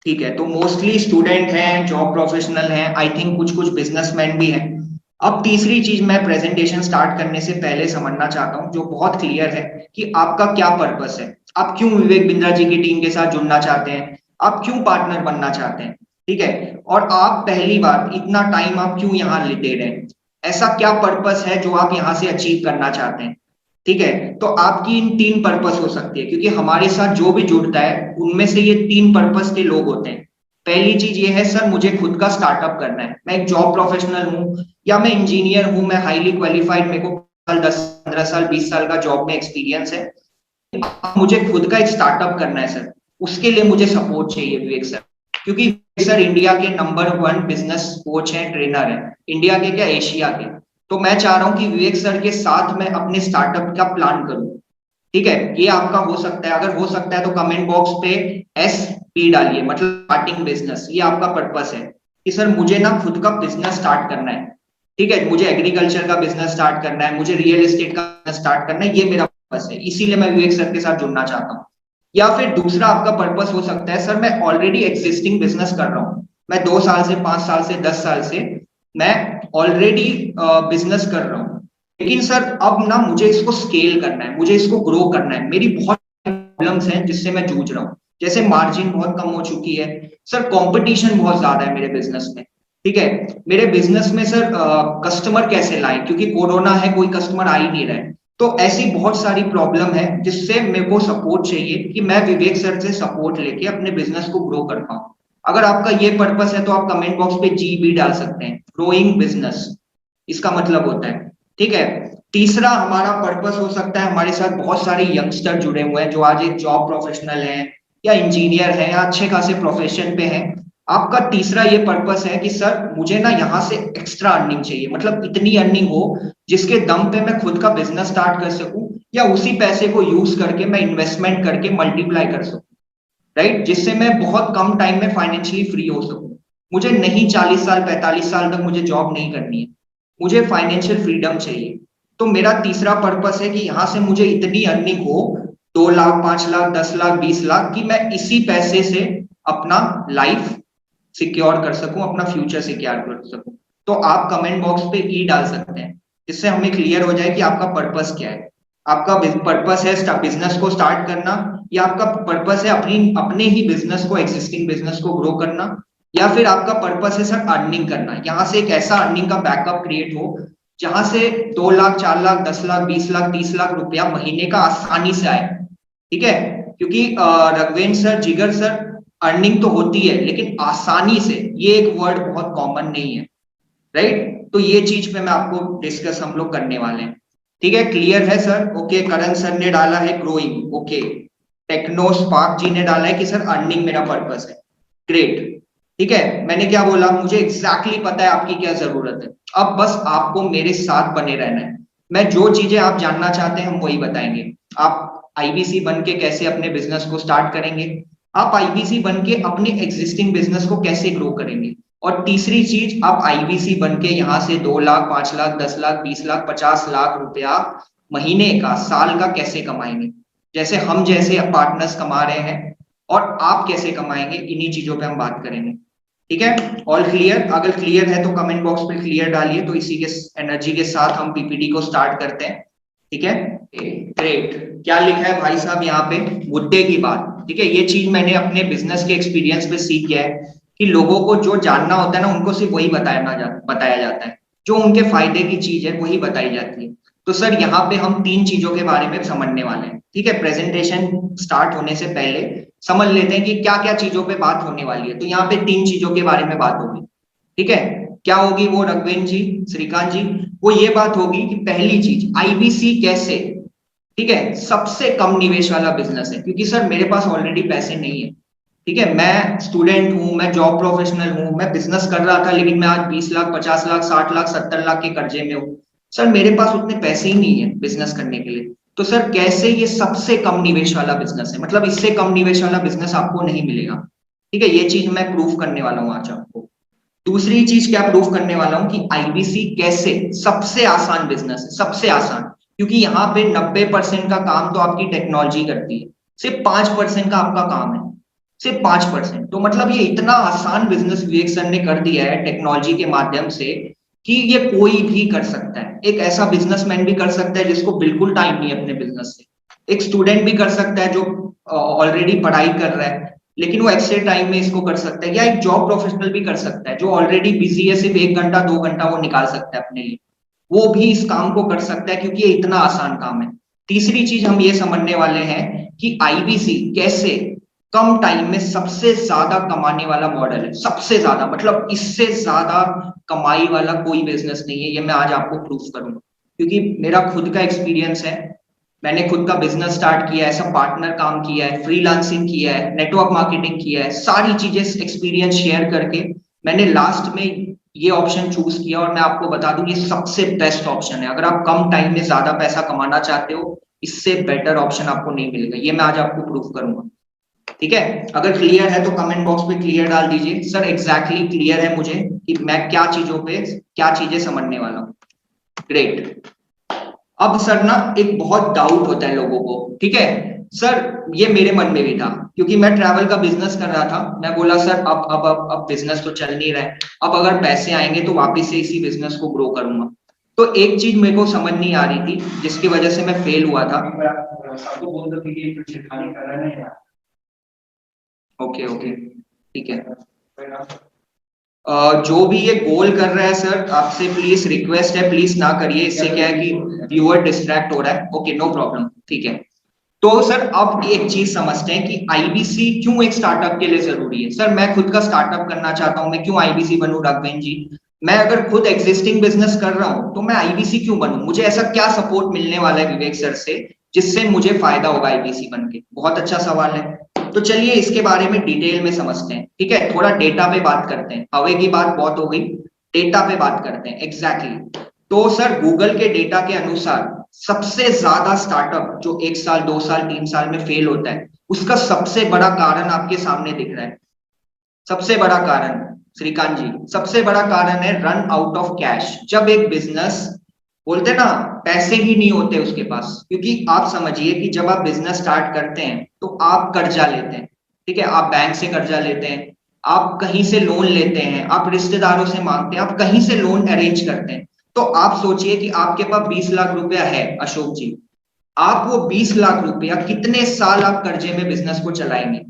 ठीक है, तो मोस्टली स्टूडेंट हैं, जॉब प्रोफेशनल हैं, आई थिंक कुछ कुछ बिजनेसमैन भी हैं। अब तीसरी चीज मैं प्रेजेंटेशन स्टार्ट करने से पहले समझना चाहता हूँ, जो बहुत क्लियर है, कि आपका क्या पर्पस है। आप क्यों विवेक बिंद्रा जी की टीम के साथ जुड़ना चाहते हैं, आप क्यों पार्टनर बनना चाहते हैं, ठीक है। और आप पहली बात, इतना टाइम आप क्यों यहाँ दे रहे हैं, ऐसा क्या पर्पस है जो आप यहाँ से अचीव करना चाहते हैं, ठीक है। तो आपकी इन तीन पर्पस हो सकती है, क्योंकि हमारे साथ जो भी जुड़ता है उनमें से ये तीन पर्पस के लोग होते हैं। पहली चीज ये है, सर मुझे खुद का स्टार्टअप करना है, मैं एक जॉब प्रोफेशनल हूँ या मैं इंजीनियर हूँ, मैं हाईली क्वालिफाइड, मेरे को 10 15 साल 20 साल का जॉब में एक्सपीरियंस है, मुझे खुद का एक स्टार्टअप करना है सर। उसके लिए मुझे सपोर्ट चाहिए विवेक सर, क्योंकि सर इंडिया के नंबर 1 बिजनेस कोच हैं, ट्रेनर हैं, इंडिया के क्या एशिया के। तो मैं चाह रहा हूं कि विवेक सर के साथ मैं अपने स्टार्टअप का प्लान करूं, ठीक है। ये आपका हो सकता है, अगर हो सकता है तो कमेंट बॉक्स पे SP डालिए, मतलब स्टार्टिंग बिजनेस, ये आपका पर्पस है कि सर मुझे ना खुद का बिजनेस स्टार्ट करना है, ठीक है। मुझे एग्रीकल्चर का बिजनेस स्टार्ट करना है, मुझे रियल एस्टेट का बिजनेस स्टार्ट करना है, ये मेरा पर्पस है, इसीलिए मैं विवेक सर के साथ जुड़ना चाहता हूँ। या फिर दूसरा आपका पर्पस हो सकता है, सर मैं ऑलरेडी एक्सिस्टिंग बिजनेस कर रहा हूँ, मैं 2 साल से 5 साल से 10 साल से मैं ऑलरेडी बिजनेस कर रहा हूँ, लेकिन सर अब ना मुझे इसको स्केल करना है, मुझे इसको ग्रो करना है, मेरी बहुत प्रॉब्लम्स हैं जिससे मैं जूझ रहा हूँ। जैसे मार्जिन बहुत कम हो चुकी है, सर कंपटीशन बहुत ज्यादा है मेरे बिजनेस में, ठीक है। मेरे बिजनेस में सर कस्टमर कैसे लाएं, क्योंकि कोरोना है, कोई कस्टमर आ ही नहीं रहा है। तो ऐसी बहुत सारी प्रॉब्लम है जिससे मेरे को सपोर्ट चाहिए कि मैं विवेक सर से सपोर्ट लेके अपने बिजनेस को ग्रो कर पाऊं। अगर आपका ये पर्पस है तो आप कमेंट बॉक्स पे GB डाल सकते हैं, ग्रोइंग बिजनेस, इसका मतलब होता है, ठीक है। तीसरा हमारा पर्पस हो सकता है, हमारे साथ बहुत सारे यंगस्टर जुड़े हुए हैं जो आज एक जॉब प्रोफेशनल हैं या इंजीनियर हैं या अच्छे खासे प्रोफेशन पे हैं। आपका तीसरा ये पर्पस है कि सर मुझे ना यहाँ से एक्स्ट्रा अर्निंग चाहिए, मतलब इतनी अर्निंग हो जिसके दम पे मैं खुद का बिजनेस स्टार्ट कर सकूं, या उसी पैसे को यूज करके मैं इन्वेस्टमेंट करके मल्टीप्लाई कर सकूं, राइट, जिससे मैं बहुत कम टाइम में फाइनेंशियली फ्री हो सकूं। मुझे नहीं 40 साल 45 साल तक मुझे जॉब नहीं करनी है, मुझे फाइनेंशियल फ्रीडम चाहिए। तो मेरा तीसरा पर्पस है कि यहां से मुझे इतनी अर्निंग हो, 2 लाख 5 लाख 10 लाख 20 लाख, कि मैं इसी पैसे से अपना लाइफ सिक्योर कर सकूं, अपना फ्यूचर सिक्योर कर सकूं। तो आप कमेंट बॉक्स पे डाल सकते हैं, जिससे हमें क्लियर हो जाए कि आपका पर्पस क्या है। आपका पर्पस है बिजनेस को स्टार्ट करना, या आपका पर्पस है अपनी अपने ही बिजनेस को, एग्जिस्टिंग बिजनेस को ग्रो करना, या फिर आपका पर्पस है सर अर्निंग करना, यहां से एक ऐसा अर्निंग का बैकअप क्रिएट हो जहां से 2 लाख 4 लाख 10 लाख 20 लाख 30 लाख रुपया महीने का आसानी से आए, ठीक है। क्योंकि रघवेंद्र सर, जिगर सर, अर्निंग तो होती है लेकिन आसानी से, ये एक वर्ड बहुत कॉमन नहीं है, राइट। तो ये चीज पे मैं आपको डिस्कस हम लोग करने वाले हैं, ठीक है। क्लियर है सर? ओके, करण सर ने डाला है ग्रोइंग, ओके। टेक्नो स्पार्क जी ने डाला है कि सर अर्निंग मेरा पर्पस है, ग्रेट, ठीक है। मैंने क्या बोला, मुझे एग्जैक्टली पता है आपकी क्या जरूरत है। अब बस आपको मेरे साथ बने रहना है, मैं जो चीजें आप जानना चाहते हैं हम वही बताएंगे। आप IBC बन के कैसे अपने बिजनेस को स्टार्ट करेंगे, आप IBC बन के अपने एग्जिस्टिंग बिजनेस को कैसे ग्रो करेंगे, और तीसरी चीज, आप IBC बन के यहां से 2 लाख 5 लाख 10 लाख 20 लाख 50 लाख रुपया महीने का, साल का कैसे कमाएंगे, जैसे हम जैसे पार्टनर्स कमा रहे हैं, और आप कैसे कमाएंगे, इन्हीं चीजों पे हम बात करेंगे, ठीक है। All clear? अगर क्लियर है तो कमेंट बॉक्स पे क्लियर डालिए, तो इसी के एनर्जी के साथ हम PPT को स्टार्ट करते हैं, ठीक है। ग्रेट, क्या लिखा है भाई साहब यहाँ पे, मुद्दे की बात, ठीक है। ये चीज मैंने अपने बिजनेस के एक्सपीरियंस पे सीख गया है कि लोगों को जो जानना होता है ना, उनको सिर्फ वही बताया जाता है, जो उनके फायदे की चीज है वही बताई जाती है। तो सर यहाँ पे हम तीन चीजों के बारे में समझने वाले हैं, ठीक है। प्रेजेंटेशन स्टार्ट होने से पहले समझ लेते हैं कि क्या क्या चीजों पे बात होने वाली है। तो यहाँ पे तीन चीजों के बारे में बात होगी, ठीक है। क्या होगी वो रघवेंद्र जी, श्रीकांत जी? वो ये बात होगी कि पहली चीज, IBC कैसे, ठीक है, सबसे कम निवेश वाला बिजनेस है, क्योंकि सर मेरे पास ऑलरेडी पैसे नहीं है, ठीक है। मैं स्टूडेंट हूं, मैं जॉब प्रोफेशनल हूं, मैं बिजनेस कर रहा था, लेकिन मैं आज 20 लाख 50 लाख 60 लाख 70 लाख के कर्जे में हूं। सर मेरे पास उतने पैसे ही नहीं है बिजनेस करने के लिए। तो सर कैसे ये सबसे कम निवेश वाला बिजनेस है, मतलब इससे कम निवेश वाला बिजनेस आपको नहीं मिलेगा, ठीक है। ये चीज मैं प्रूफ करने वाला हूँ आज आपको। दूसरी चीज क्या प्रूफ करने वाला हूं कि IBC कैसे सबसे आसान बिजनेस है, सबसे आसान, क्योंकि यहाँ पे 90% का काम तो आपकी टेक्नोलॉजी करती है, सिर्फ 5% का आपका काम है, सिर्फ 5%। तो मतलब ये इतना आसान बिजनेस विवेक सर ने कर दिया है टेक्नोलॉजी के माध्यम से कि ये कोई भी कर सकता है। एक ऐसा बिजनेसमैन भी कर सकता है जिसको बिल्कुल टाइम नहीं है अपने बिजनेस से, एक स्टूडेंट भी कर सकता है जो ऑलरेडी पढ़ाई कर रहा है लेकिन वो एक्स्ट्रा टाइम में इसको कर सकता है, या एक जॉब प्रोफेशनल भी कर सकता है जो ऑलरेडी बिजी है, सिर्फ 1 घंटा 2 घंटा वो निकाल सकता है अपने लिए, वो भी इस काम को कर सकता है क्योंकि ये इतना आसान काम है। तीसरी चीज हम ये समझने वाले हैं कि आईबीसी कैसे कम टाइम में सबसे ज्यादा कमाने वाला मॉडल है, सबसे ज्यादा, मतलब इससे ज्यादा कमाई वाला कोई बिजनेस नहीं है, ये मैं आज आपको प्रूफ करूंगा क्योंकि मेरा खुद का एक्सपीरियंस है। मैंने खुद का बिजनेस स्टार्ट किया है, सब पार्टनर काम किया है, फ्रीलांसिंग किया है, नेटवर्क मार्केटिंग किया है, सारी चीजें एक्सपीरियंस शेयर करके मैंने लास्ट में ये ऑप्शन चूज किया और मैं आपको बता दूं ये सबसे बेस्ट ऑप्शन है। अगर आप कम टाइम में ज्यादा पैसा कमाना चाहते हो, इससे बेटर ऑप्शन आपको नहीं मिलेगा, ये मैं आज आपको प्रूफ करूंगा। ठीक है, अगर क्लियर है तो कमेंट बॉक्स पे क्लियर डाल दीजिए। सर एग्जैक्टली क्लियर है मुझे कि मैं क्या चीजों पे क्या चीजें समझने वाला हूँ। ग्रेट। अब सर ना एक बहुत डाउट होता है लोगों को, ठीक है सर, ये मेरे मन में भी था क्योंकि मैं ट्रैवल का बिजनेस कर रहा था। मैं बोला सर अब बिजनेस तो चल नहीं रहा है, अब अगर पैसे आएंगे तो वापस से इसी बिजनेस को ग्रो करूंगा। तो एक चीज मेरे को समझ नहीं आ रही थी जिसकी वजह से मैं फेल हुआ था। सबको बोल दो कि ये कुछ सिखाने कर रहा है। ओके ओके ठीक है। जो भी ये गोल कर रहा है सर, आपसे प्लीज रिक्वेस्ट है प्लीज ना करिए, इससे क्या है कि व्यूअर डिस्ट्रैक्ट हो रहा है। ओके नो प्रॉब्लम, ठीक है। तो सर अब एक चीज समझते हैं कि आईबीसी क्यों एक स्टार्टअप के लिए जरूरी है। सर मैं खुद का स्टार्टअप करना चाहता हूं, मैं क्यों आईबीसी बनूं राघवेंद्र जी? मैं अगर खुद एग्जिस्टिंग बिजनेस कर रहा हूं तो मैं आईबीसी क्यों बनूं? मुझे ऐसा क्या सपोर्ट मिलने वाला है विवेक सर से जिससे मुझे फायदा होगा आईबीसी बन के? बहुत अच्छा सवाल है। तो चलिए इसके बारे में डिटेल में समझते हैं, ठीक है। थोड़ा डेटा पे बात करते हैं, हवे की बात बहुत हो गई, डेटा पे बात करते हैं। एग्जैक्टली तो सर गूगल के डेटा के अनुसार सबसे ज्यादा स्टार्टअप जो 1 साल 2 साल 3 साल में फेल होता है, उसका सबसे बड़ा कारण आपके सामने दिख रहा है। सबसे बड़ा कारण श्रीकांत जी, सबसे बड़ा कारण है रन आउट ऑफ कैश। जब एक बिजनेस, बोलते ना पैसे ही नहीं होते उसके पास, क्योंकि आप समझिए कि जब आप बिजनेस स्टार्ट करते हैं तो आप कर्जा लेते हैं, ठीक है, आप बैंक से कर्जा लेते हैं, आप कहीं से लोन लेते हैं, आप रिश्तेदारों से मांगते हैं, आप कहीं से लोन अरेंज करते हैं। तो आप सोचिए कि आपके पास 20 लाख रुपया है अशोक जी, आप वो 20 लाख रुपया कितने साल आप कर्जे में बिजनेस को चलाएंगे?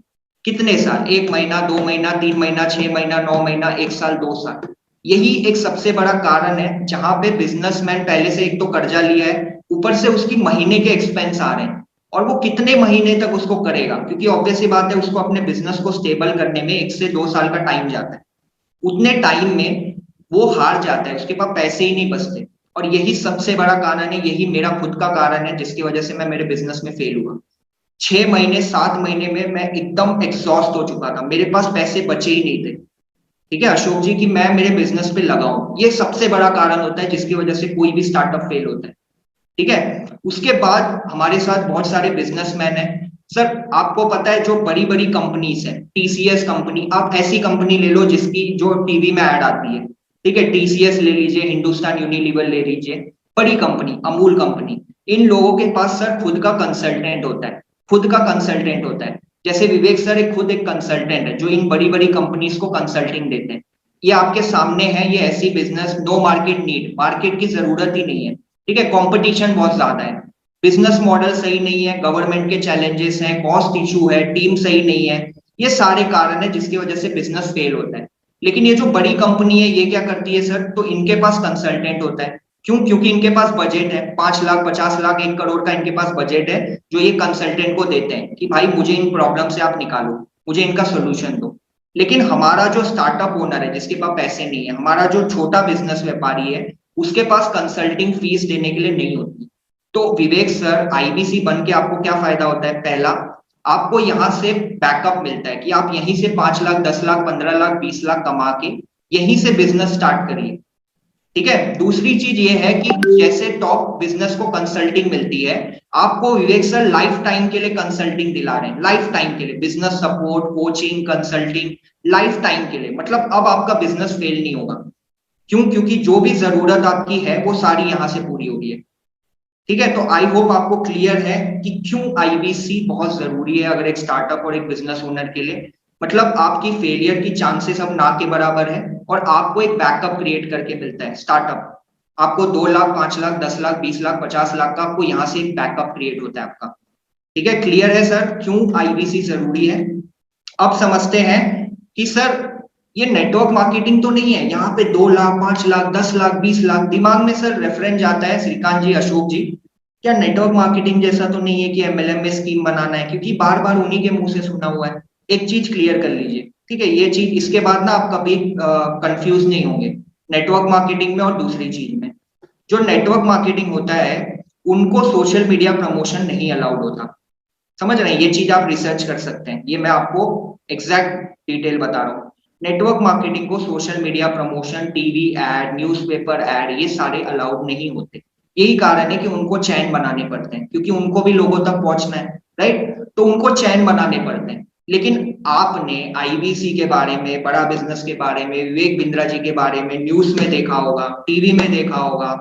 कितने साल? 1 महीना 2 महीना 3 महीना 6 महीना 9 महीना 1 साल 2 साल? यही एक सबसे बड़ा कारण है जहां पे बिजनेसमैन पहले से एक तो कर्जा लिया है, ऊपर से उसकी महीने के एक्सपेंस आ रहे हैं, और वो कितने महीने तक उसको करेगा? क्योंकि ऑब्वियस सी बात है उसको अपने बिजनेस को स्टेबल करने में 1 से 2 साल का टाइम जाता है। उतने टाइम में वो हार जाता है, उसके पास पैसे ही नहीं बचते। और यही सबसे बड़ा कारण है, यही मेरा खुद का कारण है जिसकी वजह से मैं मेरे बिजनेस में फेल हुआ। 6 महीने 7 महीने में मैं एकदम एग्जॉस्ट हो चुका था, मेरे पास पैसे बचे ही नहीं थे, ठीक है अशोक जी, कि मैं मेरे बिजनेस पे लगाऊं। ये सबसे बड़ा कारण होता है जिसकी वजह से कोई भी स्टार्टअप फेल होता है, ठीक है। उसके बाद हमारे साथ बहुत सारे बिजनेसमैन हैं। सर आपको पता है जो बड़ी बड़ी कंपनीज है, टीसीएस कंपनी, आप ऐसी कंपनी ले लो जिसकी जो टीवी में ऐड आती है, ठीक है, टीसीएस ले लीजिए, हिंदुस्तान यूनिलीवर ले लीजिए, बड़ी कंपनी, अमूल कंपनी, इन लोगों के पास सर खुद का कंसल्टेंट होता है, खुद का कंसल्टेंट होता है। जैसे विवेक सर एक खुद एक कंसल्टेंट है जो इन बड़ी बड़ी कंपनीज को कंसल्टिंग देते हैं। ये आपके सामने है, ये ऐसी business, no market need, market की जरूरत ही नहीं है, ठीक है, कंपटीशन बहुत ज्यादा है, बिजनेस मॉडल सही नहीं है, गवर्नमेंट के चैलेंजेस हैं, कॉस्ट इशू है, टीम सही नहीं है, ये सारे कारण है जिसकी वजह से बिजनेस फेल होता है। लेकिन ये जो बड़ी कंपनी है ये क्या करती है सर? तो इनके पास कंसल्टेंट होता है। क्यों? क्योंकि इनके पास बजट है, 5 लाख 50 लाख 1 करोड़ का इनके पास बजट है, जो ये कंसल्टेंट को देते हैं कि भाई मुझे इन प्रॉब्लम से आप निकालो, मुझे इनका सोल्यूशन दो। लेकिन हमारा जो स्टार्टअप ओनर है जिसके पास पैसे नहीं है, हमारा जो छोटा बिजनेस व्यापारी है, उसके पास कंसल्टिंग फीस देने के लिए नहीं होती। तो विवेक सर आईबीसी बन के आपको क्या फायदा होता है? पहला, आपको यहां से बैकअप मिलता है कि आप यहीं से 5 लाख 10 लाख 15 लाख 20 लाख कमा के यहीं से बिजनेस स्टार्ट करिए, ठीक है। दूसरी चीज ये है कि जैसे टॉप बिजनेस को कंसल्टिंग मिलती है, आपको विवेक सर लाइफ टाइम के लिए कंसल्टिंग दिला रहे हैं, लाइफ टाइम के लिए business support, coaching, consulting, life time के लिए। मतलब अब आपका बिजनेस फेल नहीं होगा। क्यों? क्योंकि जो भी जरूरत आपकी है वो सारी यहां से पूरी हो रही है। ठीक है, तो आई होप आपको क्लियर है कि क्यों आईबीसी बहुत जरूरी है अगर एक स्टार्टअप और एक बिजनेस ओनर के लिए। मतलब आपकी फेलियर की चांसेस अब ना के बराबर है और आपको एक बैकअप क्रिएट करके मिलता है स्टार्टअप। आपको 2 लाख, 5 लाख, 10 लाख, 20 लाख, 50 लाख का आपको यहाँ से एक बैकअप क्रिएट होता है आपका। ठीक है, क्लियर है सर क्यों आईबीसी जरूरी है? अब समझते हैं कि सर ये नेटवर्क मार्केटिंग तो नहीं है, यहाँ पे 2 लाख, 5 लाख, 10 लाख, 20 लाख, दिमाग में सर रेफरेंस आता है श्रीकांत जी, अशोक जी, क्या नेटवर्क मार्केटिंग जैसा तो नहीं है कि एमएलएम में स्कीम बनाना है? क्योंकि बार बार उन्हीं के मुंह से सुना हुआ है। एक चीज क्लियर कर लीजिए, ठीक है, ये चीज इसके बाद ना आप कभी कंफ्यूज नहीं होंगे नेटवर्क मार्केटिंग में और दूसरी चीज में। जो नेटवर्क मार्केटिंग होता है उनको सोशल मीडिया प्रमोशन नहीं अलाउड होता। समझ रहे हैं? ये चीज आप रिसर्च कर सकते हैं, ये मैं आपको एग्जैक्ट डिटेल बता रहा हूँ। नेटवर्क मार्केटिंग को social media promotion, TV ad, newspaper ad, ये सारे अलाउड नहीं होते। यही कारण है कि उनको चैन बनाने पड़ते हैं, क्योंकि उनको भी लोगों तक पहुंचना है, राइट? तो उनको चैन बनाने पड़ते हैं। लेकिन आपने आईबीसी के बारे में, बड़ा बिजनेस के बारे में, विवेक बिंद्रा जी के बारे में न्यूज में देखा होगा, टीवी में देखा होगा,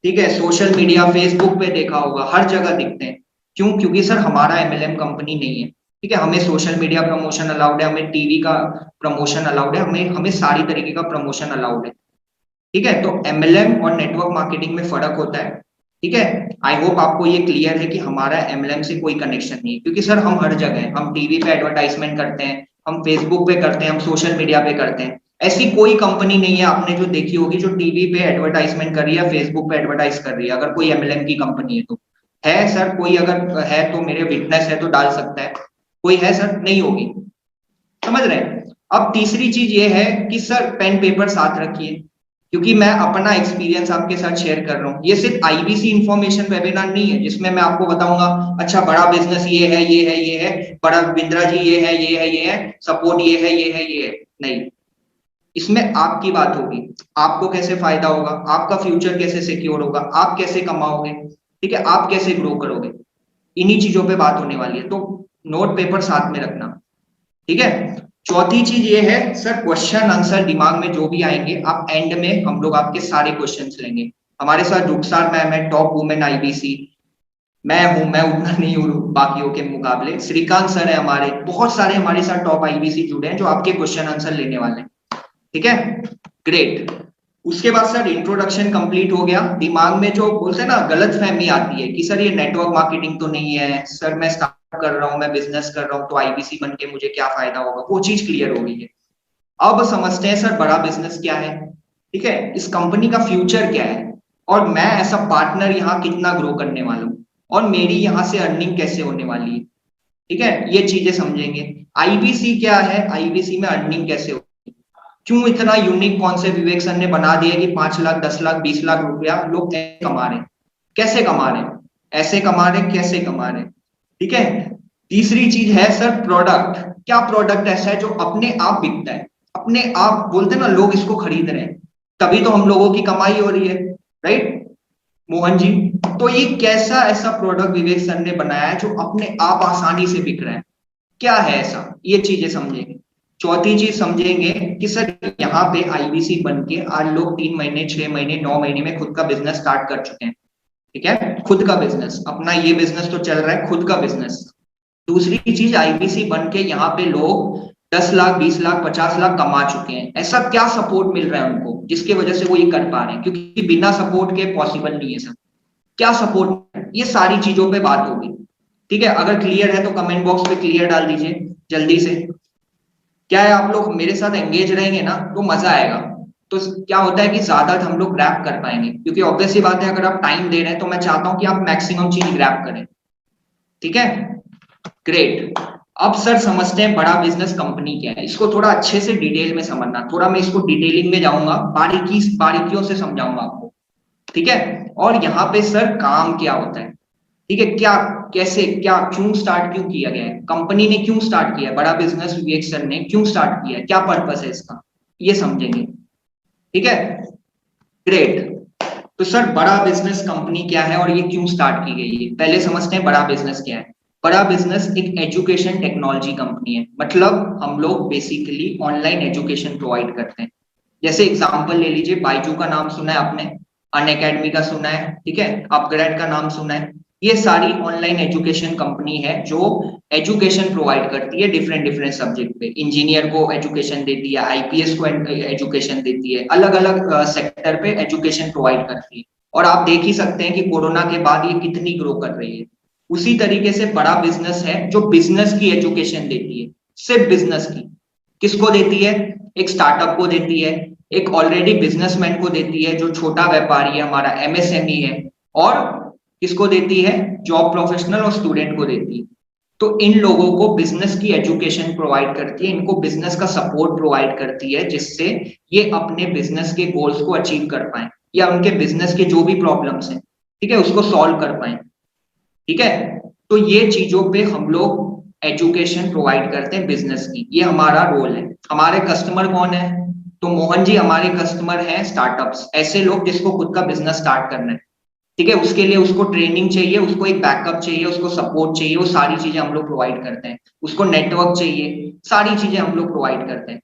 ठीक है, सोशल मीडिया फेसबुक पे देखा होगा, हर जगह दिखते हैं। क्यों? क्योंकि सर हमारा एमएलएम कंपनी नहीं है, ठीक है, हमें सोशल मीडिया प्रमोशन अलाउड है, हमें टीवी का प्रमोशन अलाउड है, हमें हमें सारी तरीके का प्रमोशन अलाउड है। ठीक है, तो एमएलएम और नेटवर्क मार्केटिंग में फर्क होता है। ठीक है, आई होप आपको ये क्लियर है कि हमारा एमएलएम से कोई कनेक्शन नहीं है, क्योंकि सर हम हर जगह हैं, हम टीवी पे एडवर्टाइजमेंट करते हैं, हम फेसबुक पे करते हैं, हम सोशल मीडिया पे करते हैं। ऐसी कोई कंपनी नहीं है आपने जो देखी होगी जो टीवी पे एडवर्टाइजमेंट कर रही है, फेसबुक पे एडवर्टाइज कर रही है, अगर कोई एमएलएम की कंपनी है तो। है सर कोई? अगर है तो मेरे विटनेस है तो डाल सकता है। कोई है सर? नहीं होगी। समझ रहे हैं? अब तीसरी चीज ये है कि सर पेन पेपर साथ रखिए, क्योंकि मैं अपना एक्सपीरियंस आपके साथ शेयर कर रहा हूँ। ये सिर्फ आईबीसी इंफॉर्मेशन वेबिनार नहीं है जिसमें मैं आपको बताऊंगा अच्छा बड़ा बिजनेस ये है, ये है, ये है, बड़ा बिंद्रा जी ये है, ये है, ये है, सपोर्ट ये है, ये है, ये है। नहीं, इसमें आपकी बात होगी, आपको कैसे फायदा होगा, आपका फ्यूचर कैसे सिक्योर होगा, आप कैसे कमाओगे, ठीक है, आप कैसे ग्रो करोगे, इन्हीं चीजों पे बात होने वाली है। तो नोट पेपर साथ में रखना। ठीक है, चौथी चीज ये है सर, क्वेश्चन आंसर दिमाग में जो भी आएंगे आप एंड में हम लोग आपके सारे क्वेश्चंस लेंगे। हमारे साथ रुखसार मैम है, टॉप वुमेन आईबीसी। मैं हूं, मैं उतना नहीं हूं बाकियों के मुकाबले। श्रीकांत सर है हमारे, बहुत सारे हमारे साथ टॉप आईबीसी जुड़े हैं जो आपके क्वेश्चन आंसर लेने वाले हैं। ठीक है, ग्रेट। उसके बाद सर इंट्रोडक्शन कंप्लीट हो गया। दिमाग में जो बोलते हैं ना गलत फहमी आती है कि सर ये नेटवर्क मार्केटिंग तो नहीं है, सर मैं स्टार्ट कर रहा हूँ, मैं बिजनेस कर रहा हूँ, तो आईबीसी बन के मुझे क्या फायदा होगा, वो चीज क्लियर हो गई है। अब समझते हैं सर बड़ा बिजनेस क्या है, ठीक है, इस कंपनी का फ्यूचर क्या है, और मैं एज अ पार्टनर यहाँ कितना ग्रो करने वाला हूँ, और मेरी यहाँ से अर्निंग कैसे होने वाली है। ठीक है, ये चीजें समझेंगे। आईबीसी क्या है, आईबीसी में अर्निंग कैसे हो, क्यों इतना यूनिक कॉन्सेप्ट विवेक सर ने बना दिया कि 5 लाख, 10 लाख, 20 लाख रुपया लोग कमा रहे हैं। कैसे कमा रहे हैं? ऐसे कमा रहे हैं, कैसे कमा रहे हैं? ठीक है, तीसरी चीज है सर प्रोडक्ट। क्या प्रोडक्ट ऐसा है जो अपने आप बिकता है, अपने आप बोलते हैं ना लोग इसको खरीद रहे हैं, तभी तो हम लोगों की कमाई हो रही है, राइट मोहन जी? तो ये कैसा ऐसा प्रोडक्ट विवेक सर ने बनाया है जो अपने आप आसानी से बिक रहा है? क्या है ऐसा? ये चीजें समझेंगे। चौथी चीज समझेंगे कि सर यहाँ पे आईबीसी बन के आज लोग 3 महीने, 6 महीने, 9 महीने में खुद का बिजनेस स्टार्ट कर चुके हैं। ठीक है, खुद का बिजनेस, अपना ये बिजनेस तो चल रहा है, खुद का बिजनेस। दूसरी चीज, आईबीसी बन के यहाँ पे लोग 10 लाख, 20 लाख, 50 लाख कमा चुके हैं। ऐसा क्या सपोर्ट मिल रहा है उनको जिसकी वजह से वो ये कर पा रहे हैं? क्योंकि बिना सपोर्ट के पॉसिबल नहीं है सर। क्या सपोर्ट? ये सारी चीजों पे बात होगी। ठीक है, अगर क्लियर है तो कमेंट बॉक्स पे क्लियर डाल दीजिए जल्दी से। क्या है, आप लोग मेरे साथ एंगेज रहेंगे ना तो मजा आएगा। तो क्या होता है कि ज्यादा हम लोग ग्रैप कर पाएंगे, क्योंकि ऑब्वियस सी बात है अगर आप टाइम दे रहे हैं तो मैं चाहता हूं कि आप मैक्सिमम चीज ग्रैप करें। ठीक है, ग्रेट। अब सर समझते हैं बड़ा बिजनेस कंपनी क्या है। इसको थोड़ा अच्छे से डिटेल में समझना, थोड़ा मैं इसको डिटेलिंग में जाऊंगा, बारीकियों से समझाऊंगा आपको। ठीक है, और यहाँ पे सर काम क्या होता है, ठीक है, क्या, कैसे, क्या, क्यों स्टार्ट क्यों किया गया है, कंपनी ने क्यों स्टार्ट किया है, बड़ा बिजनेस विवेक सर ने क्यों स्टार्ट किया है, क्या पर्पस है इसका, ये समझेंगे। ठीक है, ग्रेट। तो सर बड़ा बिजनेस कंपनी क्या है और ये क्यों स्टार्ट की गई है, पहले समझते हैं बड़ा बिजनेस क्या है। बड़ा बिजनेस एक एजुकेशन टेक्नोलॉजी कंपनी है, मतलब हम लोग बेसिकली ऑनलाइन एजुकेशन प्रोवाइड करते हैं। जैसे एग्जांपल ले लीजिए, बायजू का नाम सुना है आपने? अनअकैडमी का सुना है, ठीक है, अपग्रेड का नाम सुना है। ये सारी ऑनलाइन एजुकेशन कंपनी है जो एजुकेशन प्रोवाइड करती है डिफरेंट डिफरेंट सब्जेक्ट पे। इंजीनियर को एजुकेशन देती है, आईपीएस को एजुकेशन देती है, अलग अलग सेक्टर पे एजुकेशन प्रोवाइड करती है। और आप देख ही सकते हैं कि कोरोना के बाद ये कितनी ग्रो कर रही है। उसी तरीके से बड़ा बिजनेस है जो बिजनेस की एजुकेशन देती है, सिर्फ बिजनेस की। किसको देती है? एक स्टार्टअप को देती है, एक ऑलरेडी बिजनेसमैन को देती है जो छोटा व्यापारी है, हमारा एमएसएमई है, और किसको देती है? जॉब प्रोफेशनल और स्टूडेंट को देती है। तो इन लोगों को बिजनेस की एजुकेशन प्रोवाइड करती है, इनको बिजनेस का सपोर्ट प्रोवाइड करती है, जिससे ये अपने बिजनेस के गोल्स को अचीव कर पाए या उनके बिजनेस के जो भी प्रॉब्लम्स हैं, ठीक है, उसको सॉल्व कर पाए। ठीक है, तो ये चीजों पे हम लोग एजुकेशन प्रोवाइड करते हैं बिजनेस की, ये हमारा रोल है। हमारे कस्टमर कौन है? तो मोहन जी हमारे कस्टमर हैं स्टार्टअप्स, ऐसे लोग जिसको खुद का बिजनेस स्टार्ट करना है, ठीक है, उसके लिए उसको ट्रेनिंग चाहिए, उसको एक बैकअप चाहिए, उसको सपोर्ट चाहिए, वो सारी चीजें हम लोग प्रोवाइड करते हैं। उसको नेटवर्क चाहिए, सारी चीजें हम लोग प्रोवाइड करते हैं।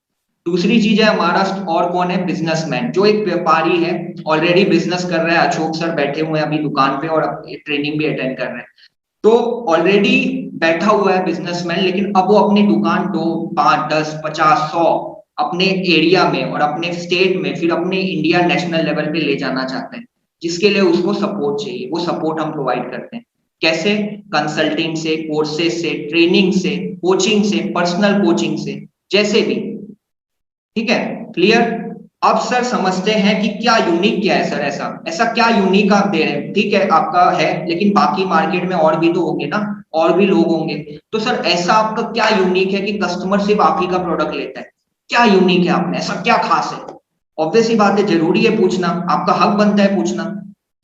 दूसरी चीज है हमारा, और कौन है? बिजनेसमैन, जो एक व्यापारी है, ऑलरेडी बिजनेस कर रहा है। अशोक सर बैठे हुए हैं अभी दुकान पे और ट्रेनिंग भी अटेंड कर रहे हैं। तो ऑलरेडी बैठा हुआ है बिजनेसमैन, लेकिन अब वो अपनी दुकान 2, 5, 10, 50, 100 अपने एरिया में और अपने स्टेट में, फिर अपने इंडिया नेशनल लेवल पे ले जाना चाहते हैं, जिसके लिए उसको सपोर्ट चाहिए। वो सपोर्ट हम प्रोवाइड करते हैं। कैसे? कंसल्टिंग से, कोर्सेज से, ट्रेनिंग से, कोचिंग से, पर्सनल कोचिंग से, जैसे भी। ठीक है, क्लियर? अब सर समझते हैं कि क्या यूनिक क्या है सर, ऐसा ऐसा क्या यूनिक आप दे रहे हैं। ठीक है, आपका है, लेकिन बाकी मार्केट में और भी तो होंगे ना, और भी लोग होंगे। तो सर ऐसा आपका क्या यूनिक है कि कस्टमर सिर्फ आप ही का प्रोडक्ट लेता है? क्या यूनिक है आपने, ऐसा क्या खास है? ऑब्वियस ही बात है, जरूरी है पूछना, आपका हक बनता है पूछना।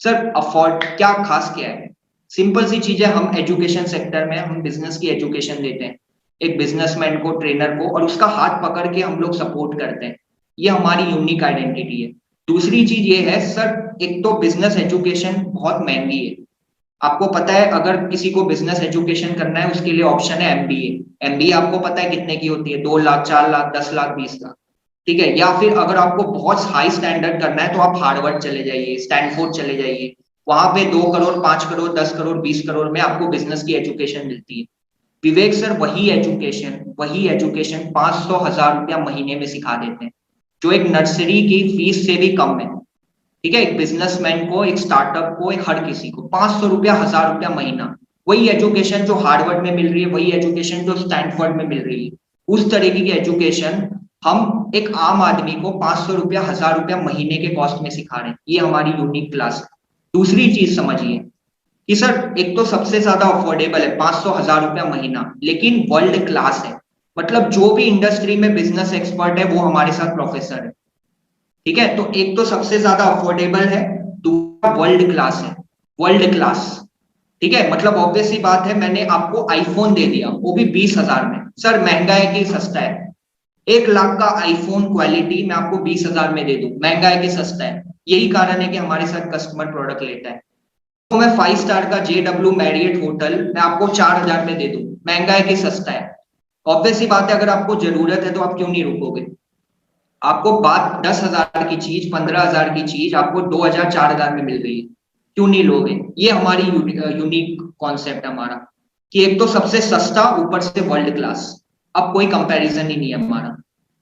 सर अफोर्ड क्या खास क्या है? सिंपल सी चीज है, हम एजुकेशन सेक्टर में हम बिजनेस की एजुकेशन देते हैं, एक बिजनेसमैन को, ट्रेनर को, और उसका हाथ पकड़ के हम लोग सपोर्ट करते हैं। ये हमारी यूनिक आइडेंटिटी है। दूसरी चीज ये है सर, एक तो बिजनेस एजुकेशन बहुत महंगी है। आपको पता है, अगर किसी को बिजनेस एजुकेशन करना है उसके लिए ऑप्शन है एमबीए। एमबीए आपको पता है कितने की होती है? 2 लाख, 4 लाख, 10 लाख, 20 लाख। ठीक है, या फिर अगर आपको बहुत हाई स्टैंडर्ड करना है तो आप हार्वर्ड चले जाइए, स्टैनफोर्ड चले जाइए। वहां पे 2 करोड़, 5 करोड़, 10 करोड़, 20 करोड़ में आपको बिजनेस की एजुकेशन मिलती है। विवेक सर वही एजुकेशन 500, 1000 रुपया महीने में सिखा देते हैं, जो एक नर्सरी की फीस से भी कम है। ठीक है, एक बिजनेसमैन को, एक स्टार्टअप को, एक हर किसी को 500 रुपया, 1000 रुपया महीना। वही एजुकेशन जो हार्वर्ड में मिल रही है, वही एजुकेशन जो स्टैनफोर्ड में मिल रही है, उस तरीके की एजुकेशन हम एक आम आदमी को 500 रुपया, 1000 रुपया महीने के कॉस्ट में सिखा रहे हैं। ये हमारी यूनिक क्लास है। दूसरी चीज समझिए कि सर एक तो सबसे ज्यादा अफोर्डेबल है, 500, 1000 रुपया महीना, लेकिन वर्ल्ड क्लास है। मतलब जो भी इंडस्ट्री में बिजनेस एक्सपर्ट है वो हमारे साथ प्रोफेसर है। ठीक है, तो एक तो सबसे ज्यादा अफोर्डेबल है, दूसरा वर्ल्ड क्लास है, वर्ल्ड क्लास। ठीक है, मतलब ऑब्वियस सी बात है, मैंने आपको आईफोन दे दिया, वो भी 20,000 में। सर महंगा है कि सस्ता है? 1 लाख का आईफोन क्वालिटी मैं आपको 20,000 में दे दूं, महंगा है कि सस्ता है? यही कारण है कि हमारे साथ कस्टमर प्रोडक्ट लेता है। तो मैं 5 स्टार का JW मैरियट होटल मैं आपको 4,000 में दे दूं, महंगा है कि सस्ता है? ऑब्वियस सी बात है, अगर आपको जरूरत है तो आप क्यों नहीं रुकोगे? आपको बात 10,000 की चीज, 15,000 की चीज आपको 2,000, 4,000 में मिल रही है, क्यों नहीं लोगे? ये हमारी यूनिक कॉन्सेप्ट हमारा, कि एक तो सबसे सस्ता, ऊपर से वर्ल्ड क्लास। अब कोई कंपैरिजन ही नहीं है हमारा।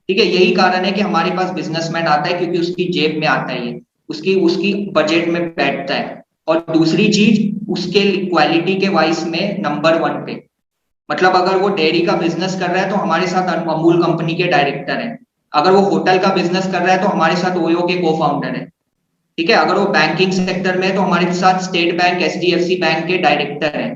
ठीक है, यही कारण है कि हमारे पास बिजनेसमैन आता है, क्योंकि उसकी जेब में आता है, ये उसकी उसकी बजट में बैठता है। और दूसरी चीज, उसके क्वालिटी के वाइज में नंबर 1 पे। मतलब अगर वो डेयरी का बिजनेस कर रहा है तो हमारे साथ अमूल कंपनी के डायरेक्टर हैं। अगर वो होटल का बिजनेस कर रहा है तो हमारे साथ ओयो के को फाउंडर है। ठीक है, अगर वो बैंकिंग सेक्टर में है तो हमारे साथ स्टेट बैंक, HDFC बैंक के डायरेक्टर हैं।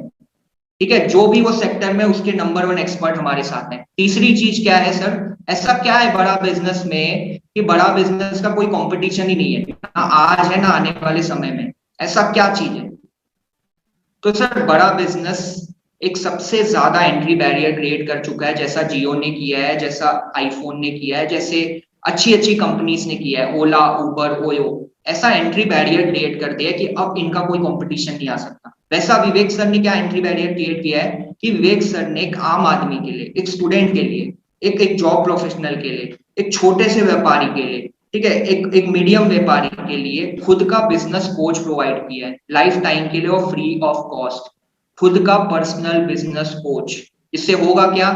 ठीक है, जो भी वो सेक्टर में, उसके नंबर 1 एक्सपर्ट हमारे साथ हैं। तीसरी चीज क्या है सर, ऐसा क्या है बड़ा बिजनेस में कि बड़ा बिजनेस का कोई कंपटीशन ही नहीं है, ना आज है ना आने वाले समय में? ऐसा क्या चीज है? तो सर बड़ा बिजनेस एक सबसे ज्यादा एंट्री बैरियर क्रिएट कर चुका है, जैसा जियो ने किया है, जैसा आईफोन ने किया है, जैसे अच्छी अच्छी कंपनीज ने किया है, ओला, उबर, ओयो। ऐसा एंट्री बैरियर क्रिएट कर दिया है कि अब इनका कोई कंपटीशन नहीं आ सकता। वैसा विवेक सर ने क्या एंट्री बैरियर क्रिएट किया है कि विवेक सर ने एक आम आदमी के लिए, एक स्टूडेंट के लिए, एक जॉब प्रोफेशनल के लिए, एक छोटे से व्यापारी के लिए ठीक है, एक मीडियम व्यापारी के लिए खुद का बिजनेस कोच प्रोवाइड किया है लाइफ टाइम के लिए और फ्री ऑफ कॉस्ट, खुद का पर्सनल बिजनेस कोच। इससे होगा क्या?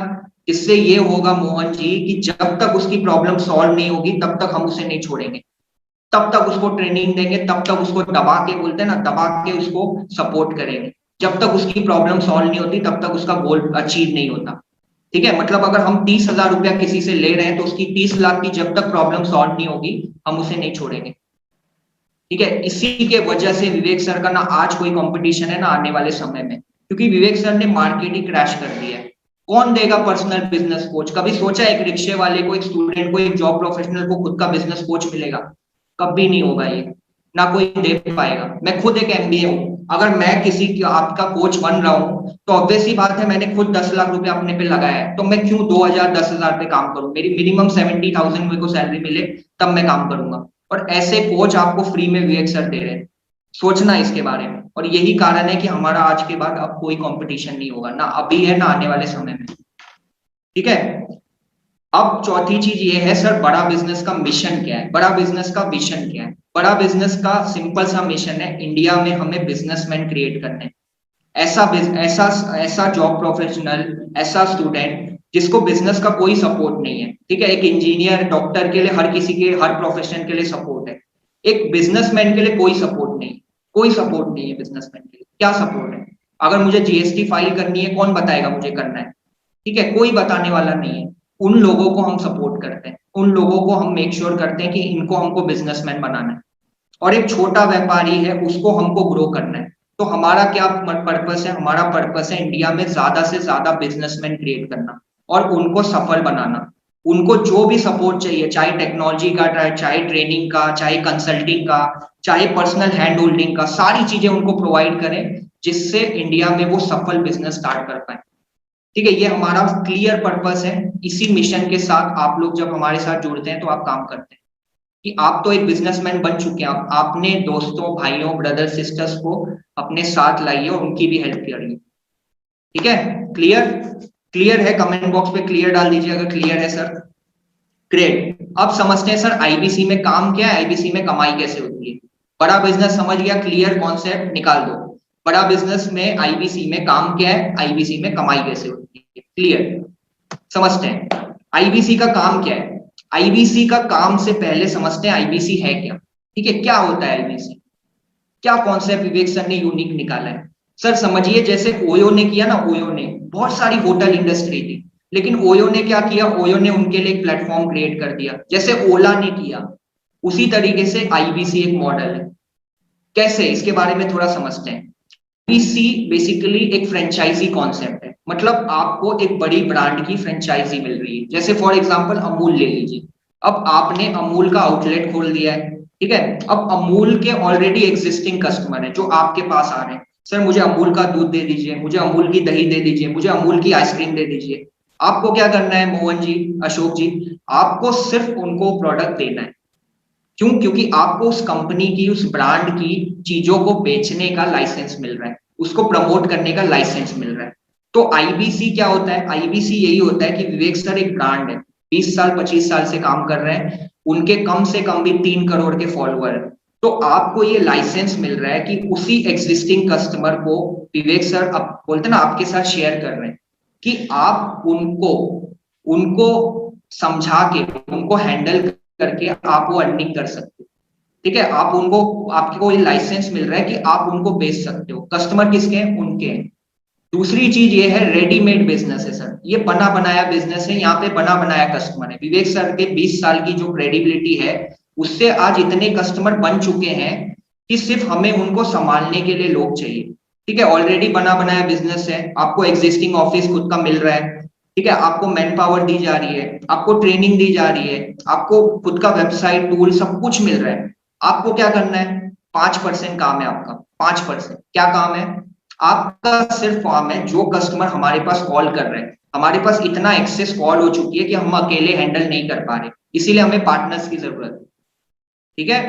इससे ये होगा मोहन जी कि जब तक उसकी प्रॉब्लम सॉल्व नहीं होगी तब तक हम उसे नहीं छोड़ेंगे, तब तक उसको ट्रेनिंग देंगे, तब तक उसको दबा के, बोलते हैं ना, दबा के उसको सपोर्ट करेंगे। जब तक उसकी प्रॉब्लम सॉल्व नहीं होती तब तक उसका गोल अचीव नहीं होता। ठीक है, मतलब अगर हम 30,000 रुपया किसी से ले रहे हैं तो उसकी 30 लाख की जब तक प्रॉब्लम सॉल्व नहीं होगी हम उसे नहीं छोड़ेंगे। ठीक है, इसी के वजह से विवेक सर का ना आज कोई कंपटीशन है ना आने वाले समय में, क्योंकि विवेक सर ने मार्केट ही क्रैश कर दिया है। कौन देगा पर्सनल बिजनेस कोच? कभी सोचा एक रिक्शे वाले को, एक स्टूडेंट को, एक जॉब प्रोफेशनल को खुद का बिजनेस कोच मिलेगा? कभी नहीं होगा ये, ना कोई दे पाएगा। मैं खुद एक एमबीए हूँ, अगर मैं किसी की आपका कोच बन रहा हूँ तो ऑब्वियस ही बात है, मैंने खुद 10 लाख रुपया अपने पे लगाया है, तो मैं क्यों 2,000 10,000 पे काम करूं? मेरी मिनिमम 70,000 मेरे को सैलरी मिले तब मैं काम करूंगा। और ऐसे कोच आपको फ्री में विवेक सर दे रहे हैं। सोचना इसके बारे में, और यही कारण है कि हमारा आज के बाद अब कोई कंपटीशन नहीं होगा, ना अभी है ना आने वाले समय में। ठीक है, अब चौथी चीज ये है सर, बड़ा बिजनेस का मिशन क्या है, बड़ा बिजनेस का विजन क्या है? बड़ा बिजनेस का सिंपल सा मिशन है, इंडिया में हमें बिजनेसमैन क्रिएट करने हैं। ऐसा ऐसा ऐसा जॉब प्रोफेशनल, ऐसा स्टूडेंट जिसको बिजनेस का कोई सपोर्ट नहीं है। ठीक है, एक इंजीनियर डॉक्टर के लिए, हर किसी के, हर प्रोफेशन के लिए सपोर्ट है, एक बिजनेसमैन के लिए कोई सपोर्ट नहीं, कोई सपोर्ट नहीं है बिजनेसमैन के लिए। क्या सपोर्ट है? अगर मुझे जीएसटी फाइल करनी है, कौन बताएगा मुझे करना है? ठीक है, कोई बताने वाला नहीं है। उन लोगों को हम सपोर्ट करते हैं, उन लोगों को हम मेक श्योर करते हैं कि इनको हमको बिजनेसमैन बनाना है। और एक छोटा व्यापारी है उसको हमको ग्रो करना है। तो हमारा क्या पर्पस है? हमारा पर्पस है इंडिया में ज्यादा से ज्यादा बिजनेसमैन क्रिएट करना और उनको सफल बनाना। उनको जो भी सपोर्ट चाहिए, चाहे टेक्नोलॉजी का, चाहे ट्रेनिंग का, चाहे कंसल्टिंग का, चाहे पर्सनल हैंड होल्डिंग का, सारी चीजें उनको प्रोवाइड करें जिससे इंडिया में वो सफल बिजनेस स्टार्ट कर पाए। ठीक है, ये हमारा क्लियर पर्पस है। इसी मिशन के साथ आप लोग जब हमारे साथ जुड़ते हैं तो आप काम करते हैं कि आप तो एक बिजनेसमैन बन चुके हैं, आपने दोस्तों, भाइयों, ब्रदर सिस्टर्स को अपने साथ लाइए और उनकी भी हेल्प करिए। ठीक है, क्लियर? क्लियर है? कमेंट बॉक्स पे क्लियर डाल दीजिए अगर क्लियर है सर। ग्रेट, अब समझते हैं सर आईबीसी में काम क्या है, आईबीसी में कमाई कैसे होती है। बड़ा बिजनेस समझ गया, क्लियर, कॉन्सेप्ट निकाल दो। बड़ा बिजनेस में आईबीसी में काम क्या है, आईबीसी में कमाई कैसे होती है, क्लियर? समझते हैं आईबीसी का काम क्या है। आईबीसी का काम से पहले समझते हैं आईबीसी है क्या। ठीक है, क्या होता है आईबीसी? क्या कॉन्सेप्ट विवेक सर ने यूनिक निकाला है? सर समझिए, जैसे ओयो ने किया ना, ओयो ने बहुत सारी होटल इंडस्ट्री थी, लेकिन ओयो ने क्या किया? ओयो ने उनके लिए एक प्लेटफॉर्म क्रिएट कर दिया, जैसे ओला ने किया। उसी तरीके से आईबीसी एक मॉडल है। कैसे, इसके बारे में थोड़ा समझते हैं। आईबीसी बेसिकली एक फ्रेंचाइजी कॉन्सेप्ट है, मतलब आपको एक बड़ी ब्रांड की फ्रेंचाइजी मिल रही है। जैसे फॉर एग्जांपल अमूल ले लीजिए, अब आपने अमूल का आउटलेट खोल दिया है। ठीक है, अब अमूल के ऑलरेडी एग्जिस्टिंग कस्टमर है जो आपके पास आ रहे हैं, सर मुझे अमूल का दूध दे दीजिए, मुझे अमूल की दही दे दीजिए, मुझे अमूल की आइसक्रीम दे दीजिए। आपको क्या करना है मोहन जी, अशोक जी? आपको सिर्फ उनको प्रोडक्ट देना है। क्यों? क्योंकि आपको उस कंपनी की, उस ब्रांड की चीजों को बेचने का लाइसेंस मिल रहा है, उसको प्रमोट करने का लाइसेंस मिल रहा है। तो आईबीसी क्या होता है? आईबीसी यही होता है कि विवेक सर एक ब्रांड है, 20 साल 25 साल से काम कर रहे हैं, उनके कम से कम भी 3 करोड़ के फॉलोअर है। तो आपको ये लाइसेंस मिल रहा है कि उसी एग्जिस्टिंग कस्टमर को विवेक सर अब बोलते ना आपके साथ शेयर कर रहे हैं कि आप उनको उनको समझा के, उनको हैंडल करके आप वो अर्निंग कर सकते हो। ठीक है, आप उनको, आपको ये लाइसेंस मिल रहा है कि आप उनको बेच सकते हो। कस्टमर किसके हैं? उनके हैं। दूसरी चीज ये है, रेडीमेड बिजनेस है सर, ये बना बनाया बिजनेस है, यहाँ पे बना बनाया कस्टमर है। विवेक सर के 20 साल की जो क्रेडिबिलिटी है उससे आज इतने कस्टमर बन चुके हैं कि सिर्फ हमें उनको संभालने के लिए लोग चाहिए। ठीक है, ऑलरेडी बना बनाया बिजनेस है, आपको एग्जिस्टिंग ऑफिस खुद का मिल रहा है। ठीक है, आपको मैन पावर दी जा रही है, आपको ट्रेनिंग दी जा रही है, आपको खुद का वेबसाइट, टूल, सब कुछ मिल रहा है। आपको क्या करना है? 5% काम है आपका। 5% क्या काम है आपका? सिर्फ काम है, जो कस्टमर हमारे पास कॉल कर रहे हैं, हमारे पास इतना एक्सेस कॉल हो चुकी है कि हम अकेले हैंडल नहीं कर पा रहे, इसीलिए हमें पार्टनर्स की जरूरत है। ठीक है,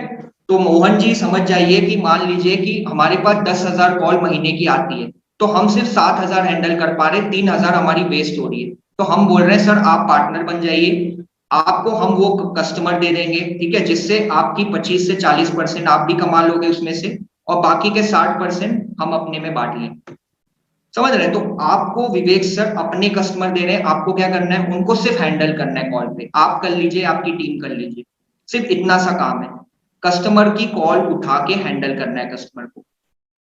तो मोहन जी समझ जाइए कि मान लीजिए कि हमारे पास 10,000 कॉल महीने की आती है, तो हम सिर्फ 7,000 हैंडल कर पा रहे, 3,000 हमारी वेस्ट हो रही है। तो हम बोल रहे हैं सर आप पार्टनर बन जाइए, आपको हम वो कस्टमर दे देंगे, ठीक है, जिससे आपकी 25 से 40% आप भी कमा लोगे उसमें से, और बाकी के 60% हम अपने में बांट लेंगे। समझ रहे हैं? तो आपको विवेक सर अपने कस्टमर दे रहे हैं, आपको क्या करना है, उनको सिर्फ हैंडल करना है कॉल पे। आप कर लीजिए, आपकी टीम कर लीजिए, सिर्फ इतना सा काम है, कस्टमर की कॉल उठा के हैंडल करना है कस्टमर को,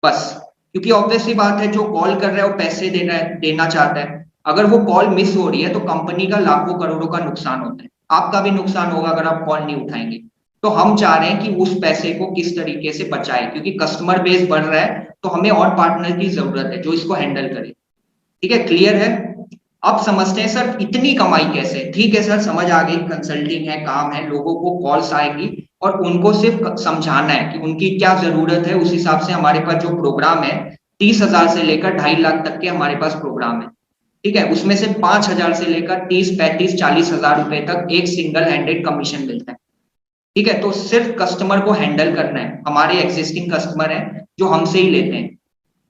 बस। क्योंकि ऑब्वियस सी बात है, जो कॉल कर रहा है वो पैसे देना चाहता है। अगर वो कॉल मिस हो रही है तो कंपनी का लाखों करोड़ों का नुकसान होता है, आपका भी नुकसान होगा अगर आप कॉल नहीं उठाएंगे। तो हम चाह रहे हैं कि उस पैसे को किस तरीके से बचाए, क्योंकि कस्टमर बेस बढ़ रहा है, तो हमें और पार्टनर की जरूरत है जो इसको हैंडल करे। ठीक है, क्लियर है? अब समझते हैं सर इतनी कमाई कैसे। ठीक है सर, समझ आ गई, कंसल्टिंग है, काम है, लोगों को कॉल्स आएगी और उनको सिर्फ समझाना है कि उनकी क्या जरूरत है, उस हिसाब से हमारे पास जो प्रोग्राम है, 30,000 से लेकर 2.5 लाख तक के हमारे पास प्रोग्राम है। ठीक है, उसमें से 5,000 से लेकर 30, 35, 40 हजार रुपए तक एक सिंगल हैंडेड कमीशन मिलता है। ठीक है, तो सिर्फ कस्टमर को हैंडल करना है। हमारे एग्जिस्टिंग कस्टमर है जो हमसे ही लेते हैं,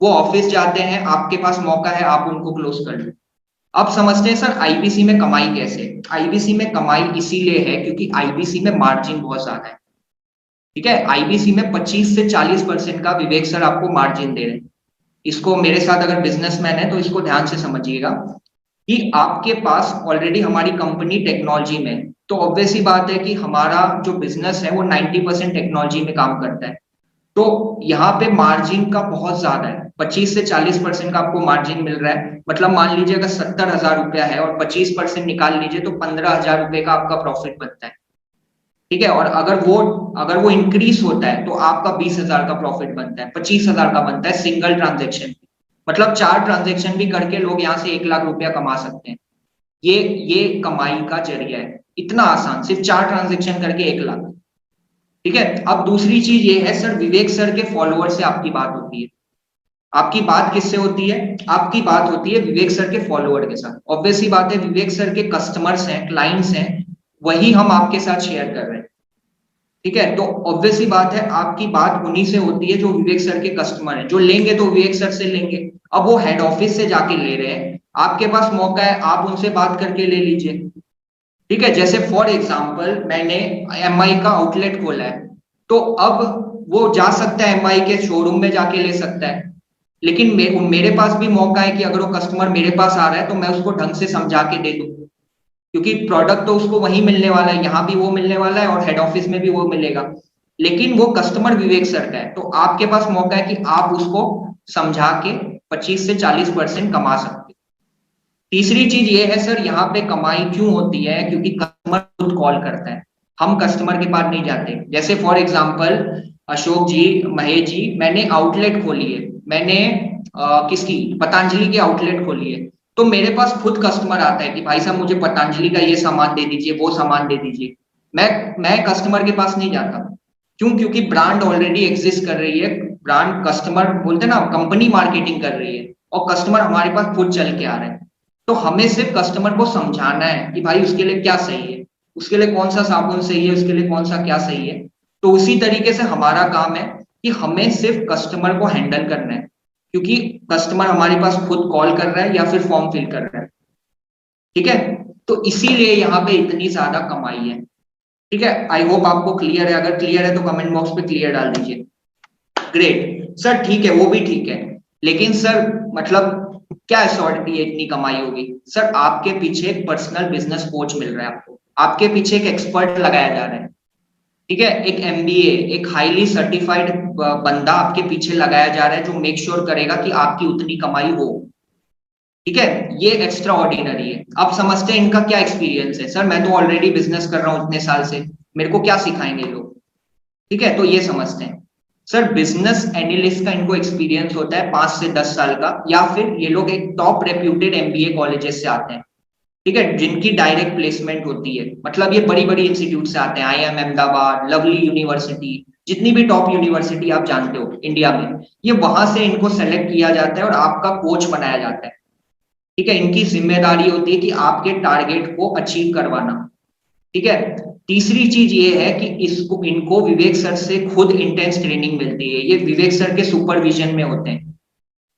वो ऑफिस जाते हैं, आपके पास मौका है, आप उनको क्लोज कर लो। अब समझते हैं सर आईबीसी में कमाई कैसे। आईबीसी में कमाई इसीलिए है क्योंकि आईबीसी में मार्जिन बहुत ज्यादा है। ठीक है, आईबीसी में 25 से 40% का विवेक सर आपको मार्जिन दे रहे हैं। इसको, मेरे साथ अगर बिजनेसमैन है तो इसको ध्यान से समझिएगा कि आपके पास ऑलरेडी हमारी कंपनी टेक्नोलॉजी में है, तो ऑब्वियस ही बात है कि हमारा जो बिजनेस है वो 90% टेक्नोलॉजी में काम करता है। तो यहाँ पे मार्जिन का बहुत ज्यादा है, 25 से 40% का आपको मार्जिन मिल रहा है। मतलब मान लीजिए अगर 70,000 रुपया है और 25% निकाल लीजिए तो 15,000 रुपए का आपका प्रॉफिट बनता है। ठीक है, और अगर वो इंक्रीज होता है तो आपका 20,000 का प्रॉफिट बनता है, 25,000 का बनता है सिंगल ट्रांजेक्शन। मतलब 4 ट्रांजेक्शन भी करके लोग यहाँ से 1 लाख रुपया कमा सकते हैं। ये ये कमाई का जरिया है, इतना आसान, सिर्फ 4 ट्रांजेक्शन करके 1 लाख। ठीक है, अब दूसरी चीज ये है सर, विवेक सर के फॉलोअर से आपकी बात होती है। आपकी बात किससे होती है? आपकी बात होती है विवेक सर के फॉलोअर के साथ। ऑब्वियस ही बात है, विवेक सर के कस्टमर्स हैं, क्लाइंट्स हैं, वही हम आपके साथ शेयर कर रहे हैं। ठीक है, तो ऑब्वियस ही बात है, आपकी बात उन्हीं से होती है जो विवेक सर के कस्टमर हैं, जो लेंगे तो विवेक सर से लेंगे। अब वो हेड ऑफिस से जाके ले रहे हैं, आपके पास मौका है, आप उनसे बात करके ले लीजिए। ठीक है, जैसे फॉर एग्जाम्पल मैंने एमआई का आउटलेट खोला है, तो अब वो जा सकता है एमआई के शोरूम में जाके ले सकता है, लेकिन मेरे पास भी मौका है कि अगर वो कस्टमर मेरे पास आ रहा है तो मैं उसको ढंग से समझा के दे दूं, क्योंकि प्रोडक्ट तो उसको वहीं मिलने वाला है, यहाँ भी वो मिलने वाला है और हेड ऑफिस में भी वो मिलेगा, लेकिन वो कस्टमर विवेक सर का है, तो आपके पास मौका है कि आप उसको समझा के 25 से 40% कमा सकते हैं। तीसरी चीज ये है सर, यहाँ पे कमाई क्यों होती है, क्योंकि कस्टमर खुद कॉल करता है, हम कस्टमर के पास नहीं जाते। जैसे फॉर एग्जांपल अशोक जी, महेश जी, मैंने आउटलेट खोली है, मैंने किसकी, पतंजलि की आउटलेट खोली है, तो मेरे पास खुद कस्टमर आता है कि भाई साहब मुझे पतंजलि का ये सामान दे दीजिए, वो सामान दे दीजिए। मैं कस्टमर के पास नहीं जाता। क्यों? क्योंकि ब्रांड ऑलरेडी एग्जिस्ट कर रही है, ब्रांड, कस्टमर बोलते हैं ना, कंपनी मार्केटिंग कर रही है, और कस्टमर हमारे पास खुद चल के आ रहे हैं। तो हमें सिर्फ कस्टमर को समझाना है कि भाई उसके लिए क्या सही है, उसके लिए कौन सा साबुन सही है, उसके लिए कौन सा क्या सही है। तो उसी तरीके से हमारा काम है कि हमें सिर्फ कस्टमर को हैंडल करना है, क्योंकि कस्टमर हमारे पास खुद कॉल कर रहा है या फिर फॉर्म फिल कर रहा है। ठीक है, तो इसीलिए यहाँ पे इतनी ज्यादा कमाई है। ठीक है, आई होप आपको क्लियर है, अगर क्लियर है तो कमेंट बॉक्स पे क्लियर डाल दीजिए। ग्रेट सर, ठीक है, वो भी ठीक है, लेकिन सर मतलब क्या श्योरिटी है इतनी कमाई होगी? सर आपके पीछे एक पर्सनल बिजनेस कोच मिल रहा है आपको, आपके पीछे एक एक्सपर्ट लगाया जा रहा है। ठीक है, एक एमबीए, एक हाईली सर्टिफाइड बंदा आपके पीछे लगाया जा रहा है, जो मेक श्योर करेगा कि आपकी उतनी कमाई हो। ठीक है, ये एक्स्ट्रा ऑर्डिनरी है। आप समझते हैं इनका क्या एक्सपीरियंस है? सर मैं तो ऑलरेडी बिजनेस कर रहा हूं इतने साल से, मेरे को क्या सिखाएंगे लोग? ठीक है, तो ये समझते हैं। सर बिजनेस एनालिस्ट का इनको एक्सपीरियंस होता है 5 से 10 साल का, या फिर ये लोग एक टॉप रेप्यूटेड एमबीए कॉलेजेस से आते हैं। ठीक है, जिनकी डायरेक्ट प्लेसमेंट होती है, मतलब ये बड़ी बड़ी इंस्टीट्यूट से आते हैं, आईआईएम अहमदाबाद, लवली यूनिवर्सिटी, जितनी भी टॉप यूनिवर्सिटी आप जानते हो इंडिया में, ये वहां से इनको सेलेक्ट किया जाता है और आपका कोच बनाया जाता है। ठीक है, इनकी जिम्मेदारी होती है कि आपके टारगेट को अचीव करवाना। ठीक है, तीसरी चीज ये है कि इसको इनको विवेक सर से खुद इंटेंस ट्रेनिंग मिलती है, ये विवेक सर के सुपरविजन में होते हैं।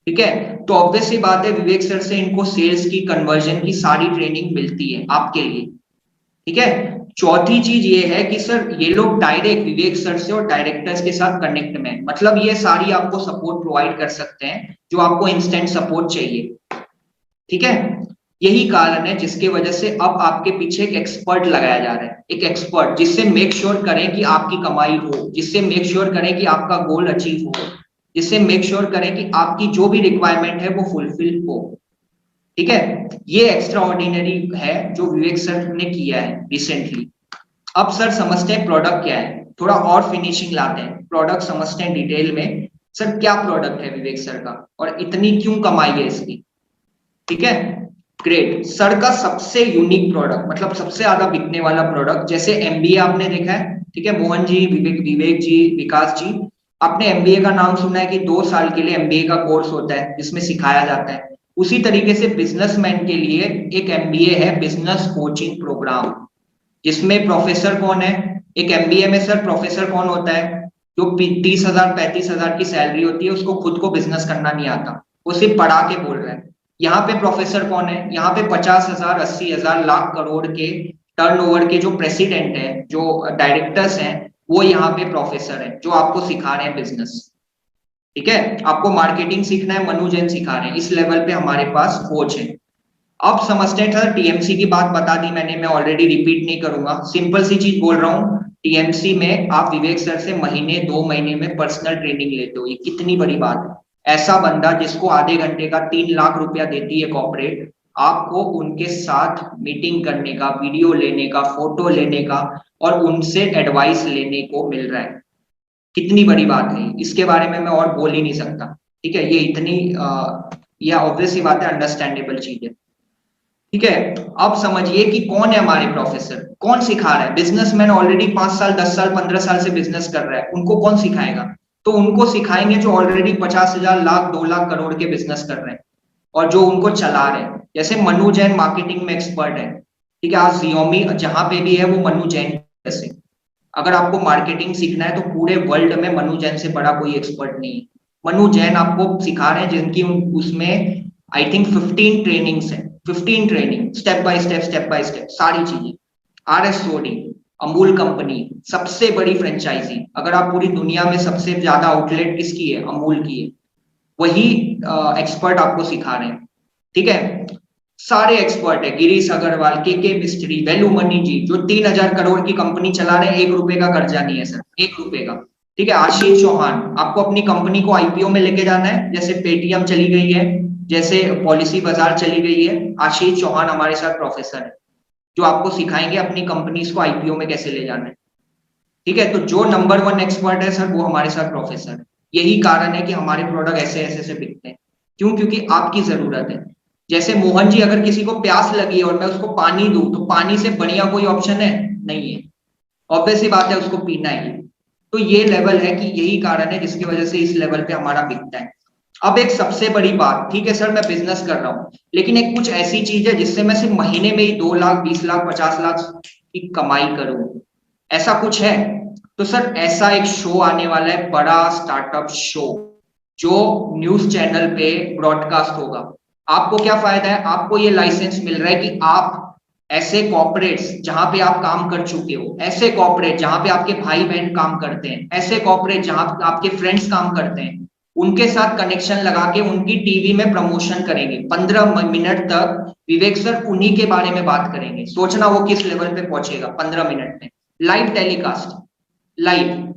ठीक है, तो ऑब्वियस सी बात है, विवेक सर से इनको सेल्स की, कन्वर्जन की सारी ट्रेनिंग मिलती है आपके लिए। ठीक है। चौथी चीज ये है कि सर ये लोग डायरेक्ट विवेक सर से और डायरेक्टर्स के साथ कनेक्ट में हैं। मतलब ये सारी आपको सपोर्ट प्रोवाइड कर सकते हैं जो आपको इंस्टेंट सपोर्ट चाहिए। ठीक है। यही कारण है जिसके वजह से अब आपके पीछे एक एक्सपर्ट लगाया जा रहा है, एक एक्सपर्ट जिससे मेक श्योर करें कि आपकी कमाई हो, जिससे मेक श्योर करें कि आपका गोल अचीव हो, जिससे मेक श्योर करें कि आपकी जो भी रिक्वायरमेंट है वो फुलफिल हो। ठीक है। ये एक्स्ट्रा ऑर्डिनरी है जो विवेक सर ने किया है रिसेंटली। अब सर समझते हैं प्रोडक्ट क्या है, थोड़ा और फिनिशिंग लाते हैं, प्रोडक्ट समझते हैं डिटेल में। सर क्या प्रोडक्ट है विवेक सर का और इतनी क्यों कमाई है इसकी। ठीक है। ग्रेट। सर का सबसे यूनिक प्रोडक्ट, मतलब सबसे ज्यादा बिकने वाला प्रोडक्ट, जैसे एमबीए आपने देखा है, ठीक है, मोहन जी, विवेक जी, विकास जी, आपने एमबीए का नाम सुना है कि 2 साल के लिए एमबीए का कोर्स होता है जिसमें सिखाया जाता है। उसी तरीके से बिजनेसमैन के लिए एक एमबीए है, बिजनेस कोचिंग प्रोग्राम, जिसमें प्रोफेसर कौन है। एक एमबीए में सर प्रोफेसर कौन होता है, जो 30,000 35,000 की सैलरी होती है, उसको खुद को बिजनेस करना नहीं आता, वो सिर्फ पढ़ा के बोल रहा है। यहाँ पे प्रोफेसर कौन है, यहाँ पे 50,000 80,000 लाख करोड़ के टर्नओवर के जो प्रेसिडेंट है, जो डायरेक्टर्स हैं, वो यहाँ पे प्रोफेसर है जो आपको सिखा रहे हैं बिजनेस। ठीक है। आपको मार्केटिंग सीखना है, मनु जैन सिखा रहे हैं, इस लेवल पे हमारे पास कोच है। अब समझते हैं सर, टीएमसी की बात बता दी मैंने, मैं ऑलरेडी रिपीट नहीं करूंगा, सिंपल सी चीज बोल रहा हूँ। टीएमसी में आप विवेक सर से महीने 2 महीने में पर्सनल ट्रेनिंग लेते हो, ये कितनी बड़ी बात है। ऐसा बंदा जिसको आधे घंटे का 3 लाख रुपया देती है कॉर्पोरेट, आपको उनके साथ मीटिंग करने का, वीडियो लेने का, फोटो लेने का और उनसे एडवाइस लेने को मिल रहा है। कितनी बड़ी बात है, इसके बारे में मैं और बोल ही नहीं सकता। ठीक है। ये इतनी यह ऑब्वियस सी बात है, अंडरस्टैंडेबल चीज है। ठीक है। अब समझिए कि कौन है हमारे प्रोफेसर, कौन सिखा रहा है। बिजनेसमैन ऑलरेडी 5 साल 10 साल 15 साल से बिजनेस कर रहा है, उनको कौन सिखाएगा। तो उनको सिखाएंगे जो ऑलरेडी 50,000 लाख 2 लाख करोड़ के बिजनेस कर रहे हैं और जो उनको चला रहे हैं। जैसे मनु जैन मार्केटिंग में एक्सपर्ट है, ठीक है, आज जियोमी जहां पे भी है वो मनु जैन। जैसे अगर आपको मार्केटिंग सीखना है तो पूरे वर्ल्ड में मनु जैन से बड़ा कोई एक्सपर्ट नहीं है। मनु जैन आपको सिखा रहे हैं, जिनकी उसमें आई थिंक 15 ट्रेनिंग्स है, 15 ट्रेनिंग, स्टेप बाय स्टेप सारी चीजें। आरएसओडी, अमूल कंपनी, सबसे बड़ी फ्रेंचाइजी, अगर आप पूरी दुनिया में सबसे ज्यादा आउटलेट किसकी है, अमूल की है, वही एक्सपर्ट आपको सिखा रहे हैं। ठीक है। सारे एक्सपर्ट है, गिरीश अग्रवाल, के मिस्त्री, वैल्यू मनी जी, जो 3,000 करोड़ की कंपनी चला रहे हैं, 1 रुपए का कर्जा नहीं है सर, 1 रुपए का। ठीक है। आशीष चौहान, आपको अपनी कंपनी को आईपीओ में लेके जाना है, जैसे पेटीएम चली गई है, जैसे पॉलिसी बाजार चली गई है, आशीष चौहान हमारे साथ प्रोफेसर है जो आपको सिखाएंगे अपनी कंपनीज को आईपीओ में कैसे ले जाना है। ठीक है। तो जो नंबर 1 एक्सपर्ट है सर वो हमारे साथ प्रोफेसर है। यही कारण है कि हमारे प्रोडक्ट ऐसे ऐसे से बिकते हैं। क्यों? क्योंकि आपकी जरूरत है। जैसे मोहन जी, अगर किसी को प्यास लगी है और मैं उसको पानी दूं तो पानी से बढ़िया कोई ऑप्शन है नहीं है, ऑब्वियस सी बात है, उसको पीना है। तो ये लेवल है कि यही कारण है जिसकी वजह से इस लेवल पे हमारा बिकता है। अब एक सबसे बड़ी बात, ठीक है सर मैं बिजनेस कर रहा हूं, लेकिन एक कुछ ऐसी चीज है जिससे मैं सिर्फ महीने में ही 2 लाख 20 लाख 50 लाख की कमाई करूं, ऐसा कुछ है? तो सर ऐसा एक शो आने वाला है, बड़ा स्टार्टअप शो, जो न्यूज चैनल पे ब्रॉडकास्ट होगा। आपको क्या फायदा है? आपको ये लाइसेंस मिल रहा है कि आप ऐसे कॉर्पोरेट्स जहां पे आप काम कर चुके हो, ऐसे कॉर्पोरेट जहां पे आपके भाई बहन काम करते हैं, ऐसे कॉर्पोरेट जहां आपके फ्रेंड्स काम करते हैं, उनके साथ कनेक्शन लगा के उनकी टीवी में प्रमोशन करेंगे। 15 मिनट तक विवेक सर उन्हीं के बारे में बात करेंगे। सोचना वो किस लेवल पे पहुंचेगा 15 मिनट में, लाइव टेलीकास्ट, लाइव।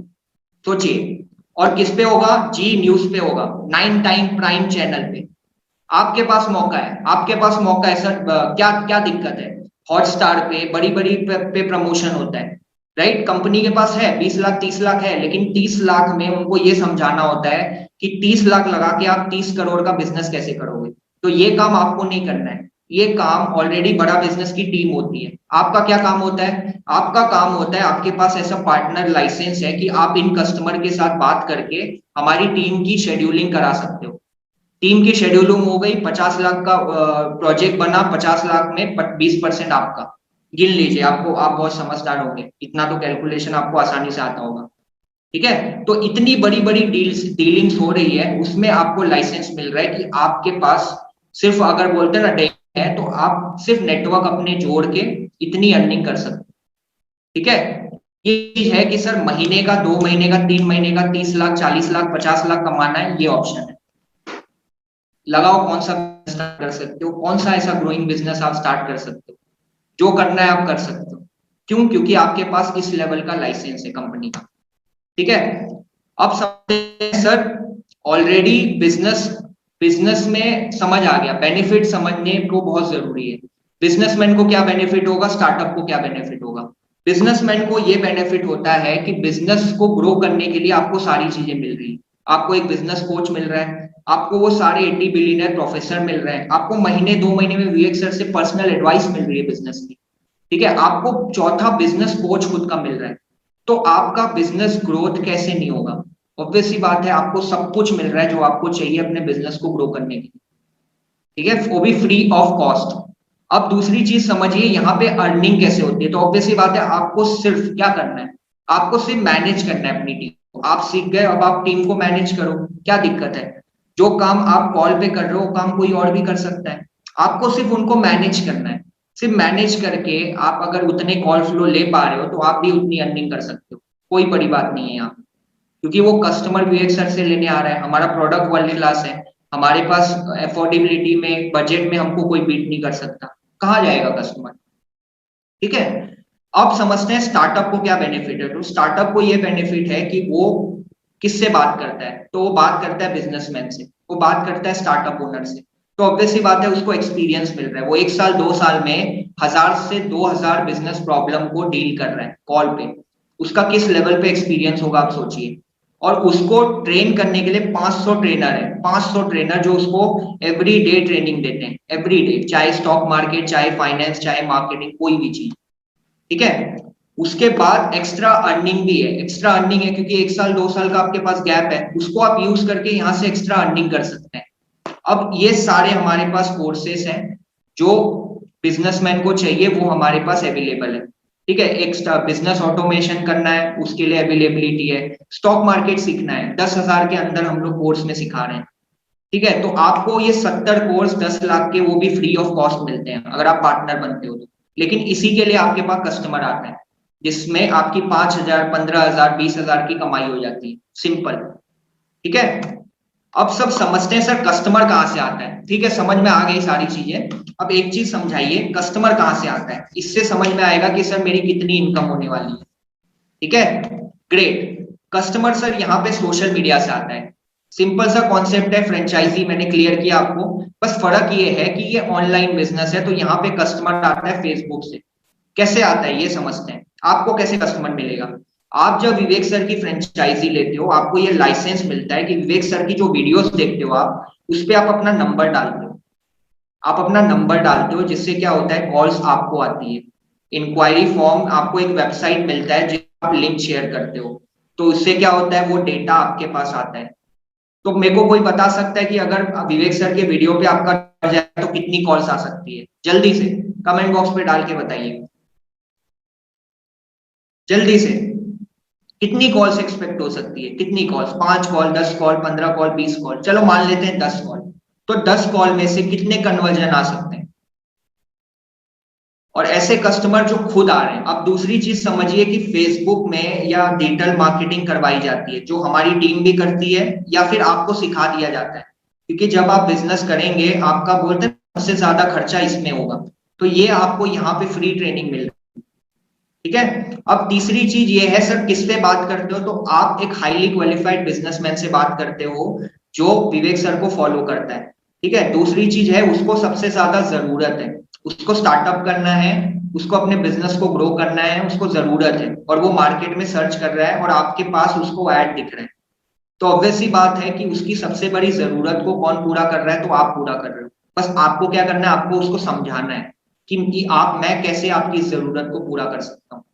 सोचिए। और किस पे होगा? जी न्यूज पे होगा, 9 टाइम प्राइम चैनल पे। आपके पास मौका है, आपके पास मौका है सर। क्या क्या दिक्कत है? हॉटस्टार पे बड़ी बड़ी पे प्रमोशन होता है, राइट? कंपनी के पास है 20 लाख 30 लाख है, लेकिन 30 लाख में उनको ये समझाना होता है कि 30 लाख लगा के आप 30 करोड़ का बिजनेस कैसे करोगे। तो ये काम आपको नहीं करना है, ये काम ऑलरेडी बड़ा बिजनेस की टीम होती है। आपका क्या काम होता है? आपका काम होता है, आपके पास ऐसा पार्टनर लाइसेंस है कि आप इन कस्टमर के साथ बात करके हमारी टीम की शेड्यूलिंग करा सकते हो। टीम की शेड्यूलिंग हो गई, 50 लाख का प्रोजेक्ट बना, 50 लाख में 20% आपका, गिन लीजिए। आपको, आप बहुत समझदार होंगे, इतना तो कैलकुलेशन आपको आसानी से आता होगा। ठीक है। तो इतनी बड़ी बड़ी डीलिंग्स हो रही है, उसमें आपको लाइसेंस मिल रहा है कि आपके पास सिर्फ, अगर बोलते हैं ना है, तो आप सिर्फ नेटवर्क अपने जोड़ के इतनी अर्निंग कर सकते हो। ठीक है, ये चीज है कि सर महीने का, 2 महीने का, 3 महीने का 30 लाख, 40 लाख, 50 लाख कमाना है, ये ऑप्शन है। लगाओ कौन सा स्टार्ट कर सकते हो, कौन सा ऐसा ग्रोइंग बिजनेस आप स्टार्ट कर सकते हो, जो करना है आप कर सकते हो। क्यों? क्योंकि आपके पास इस लेवल का लाइसेंस है कंपनी का। ठीक है, अब समझते हैं सर, ऑलरेडी बिजनेस बिजनेस में समझ आ गया, बेनिफिट समझने को बहुत जरूरी है। बिजनेसमैन को क्या बेनिफिट होगा, स्टार्टअप को क्या बेनिफिट होगा। बिजनेसमैन को ये बेनिफिट होता है कि बिजनेस को ग्रो करने के लिए आपको सारी चीजें मिल रही है। आपको एक बिजनेस कोच मिल रहा है, आपको वो सारे 80 बिलियनर प्रोफेसर मिल रहे हैं, आपको महीने 2 महीने में विवेक सर से पर्सनल एडवाइस मिल रही है बिजनेस की। ठीक है, आपको चौथा बिजनेस कोच खुद का मिल रहा है। तो आपका बिजनेस ग्रोथ कैसे नहीं होगा? ऑब्वियस सी बात है, आपको सब कुछ मिल रहा है जो आपको चाहिए अपने बिजनेस को ग्रो करने के लिए। ठीक है, वो भी फ्री ऑफ कॉस्ट। अब दूसरी चीज समझिए, यहाँ पे अर्निंग कैसे होती है। तो ऑब्वियस सी बात है, आपको सिर्फ क्या करना है, आपको सिर्फ मैनेज करना है अपनी टीम को। आप सीख गए, अब आप टीम को मैनेज करो। क्या दिक्कत है? जो काम आप कॉल पे कर रहे हो, काम कोई और भी कर सकता है। आपको सिर्फ उनको मैनेज करना है। सिर्फ मैनेज करके आप अगर उतने कॉल फ्लो ले पा रहे हो तो आप भी उतनी अर्निंग कर सकते हो। कोई बड़ी बात नहीं है यहाँ, क्योंकि वो कस्टमर विवेक सर से लेने आ रहा है। हमारा प्रोडक्ट वर्ल्ड क्लास है, हमारे पास अफोर्डेबिलिटी में, बजट में हमको कोई बीट नहीं कर सकता। कहाँ जाएगा कस्टमर? ठीक है, अब समझते हैं स्टार्टअप को क्या बेनिफिट है। तो स्टार्टअप को ये बेनिफिट है कि वो किससे बात करता है, तो वो बात करता है बिजनेसमैन से, वो बात करता है स्टार्टअप ओनर से। तो ऑब्वियस सी बात है, उसको एक्सपीरियंस मिल रहा है। वो 1 साल 2 साल में 1000 से 2000 बिजनेस प्रॉब्लम को डील कर रहा है कॉल पे। उसका किस लेवल पे एक्सपीरियंस होगा आप सोचिए। और उसको ट्रेन करने के लिए 500 ट्रेनर है, 500 ट्रेनर जो उसको एवरी डे ट्रेनिंग देते हैं, एवरी डे, चाहे स्टॉक मार्केट, चाहे फाइनेंस, चाहे मार्केटिंग, कोई भी चीज। ठीक है, उसके बाद एक्स्ट्रा अर्निंग भी है। एक्स्ट्रा अर्निंग है क्योंकि 1 साल 2 साल का आपके पास गैप है, उसको आप यूज करके यहां से एक्स्ट्रा अर्निंग कर सकते हैं। अब ये सारे हमारे पास कोर्सेस हैं जो बिजनेसमैन को चाहिए, वो हमारे पास अवेलेबल है। ठीक है, एक बिजनेस ऑटोमेशन करना है, उसके लिए अवेलेबिलिटी है। स्टॉक मार्केट सीखना है, 10,000 के अंदर हम लोग कोर्स में सिखा रहे हैं। ठीक है, तो आपको ये 70 कोर्स 10 लाख के, वो भी फ्री ऑफ कॉस्ट मिलते हैं अगर आप पार्टनर बनते हो तो। लेकिन इसी के लिए आपके पास कस्टमर आता है, जिसमें आपकी 5,000, 15,000, 20,000 की कमाई हो जाती है, सिंपल। ठीक है, अब सब समझते हैं सर कस्टमर कहां से आता है। ठीक है, समझ में आ गई सारी चीजें। अब एक चीज समझाइए, कस्टमर कहां से आता है, इससे समझ में आएगा कि सर मेरी कितनी इनकम होने वाली है। ठीक है, ग्रेट। कस्टमर सर यहाँ पे सोशल मीडिया से आता है। सिंपल सा कॉन्सेप्ट है, फ्रेंचाइजी मैंने क्लियर किया आपको। बस फर्क ये है कि ये ऑनलाइन बिजनेस है, तो यहाँ पे कस्टमर आता है फेसबुक से। कैसे आता है ये समझते हैं। आपको कैसे कस्टमर मिलेगा? आप जब विवेक सर की फ्रेंचाइजी लेते हो, आपको ये लाइसेंस मिलता है कि विवेक सर की जो वीडियोस देखते हो आप, उस पर आप अपना नंबर डालते हो। आप अपना नंबर डालते हो, जिससे क्या होता है, कॉल्स आपको आती है। इंक्वायरी फॉर्म, आपको एक वेबसाइट मिलता है जिसमें आप लिंक शेयर करते हो, तो उससे क्या होता है, वो डेटा आपके पास आता है। तो मेरे को कोई बता सकता है कि अगर विवेक सर के वीडियो पे आपका जाए तो कितनी कॉल्स आ सकती है? जल्दी से कमेंट बॉक्स पे डाल के बताइए, जल्दी से। कितनी कॉल्स एक्सपेक्ट हो सकती है? कितनी calls? 5 call, 10 call, 15 call, 20 call, चलो मान लेते हैं 10 कॉल। तो 10 कॉल में से कितने कन्वर्जन आ सकते हैं? और ऐसे कस्टमर जो खुद आ रहे हैं। अब दूसरी चीज समझिए कि फेसबुक में या डिजिटल मार्केटिंग करवाई जाती है, जो हमारी टीम भी करती है, या फिर आपको सिखा दिया जाता है। क्योंकि जब आप बिजनेस करेंगे, आपका बोलते हैं सबसे ज्यादा खर्चा इसमें होगा, तो ये आपको यहाँ पे फ्री ट्रेनिंग मिल रही है। ठीक है, अब तीसरी चीज ये है सर, किससे बात करते हो? तो आप एक हाईली क्वालिफाइड बिजनेसमैन से बात करते हो, जो विवेक सर को फॉलो करता है। ठीक है, दूसरी चीज है, उसको सबसे ज्यादा जरूरत है, उसको स्टार्टअप करना है, उसको अपने बिजनेस को ग्रो करना है, उसको जरूरत है, और वो मार्केट में सर्च कर रहा है और आपके पास उसको ऐड दिख रहा है। तो ऑब्वियस सी बात है कि उसकी सबसे बड़ी जरूरत को कौन पूरा कर रहा है? तो आप पूरा कर रहे हो। बस आपको क्या करना है, आपको उसको समझाना है कि आप, मैं कैसे आपकी इस जरूरत को पूरा कर सकता हूँ।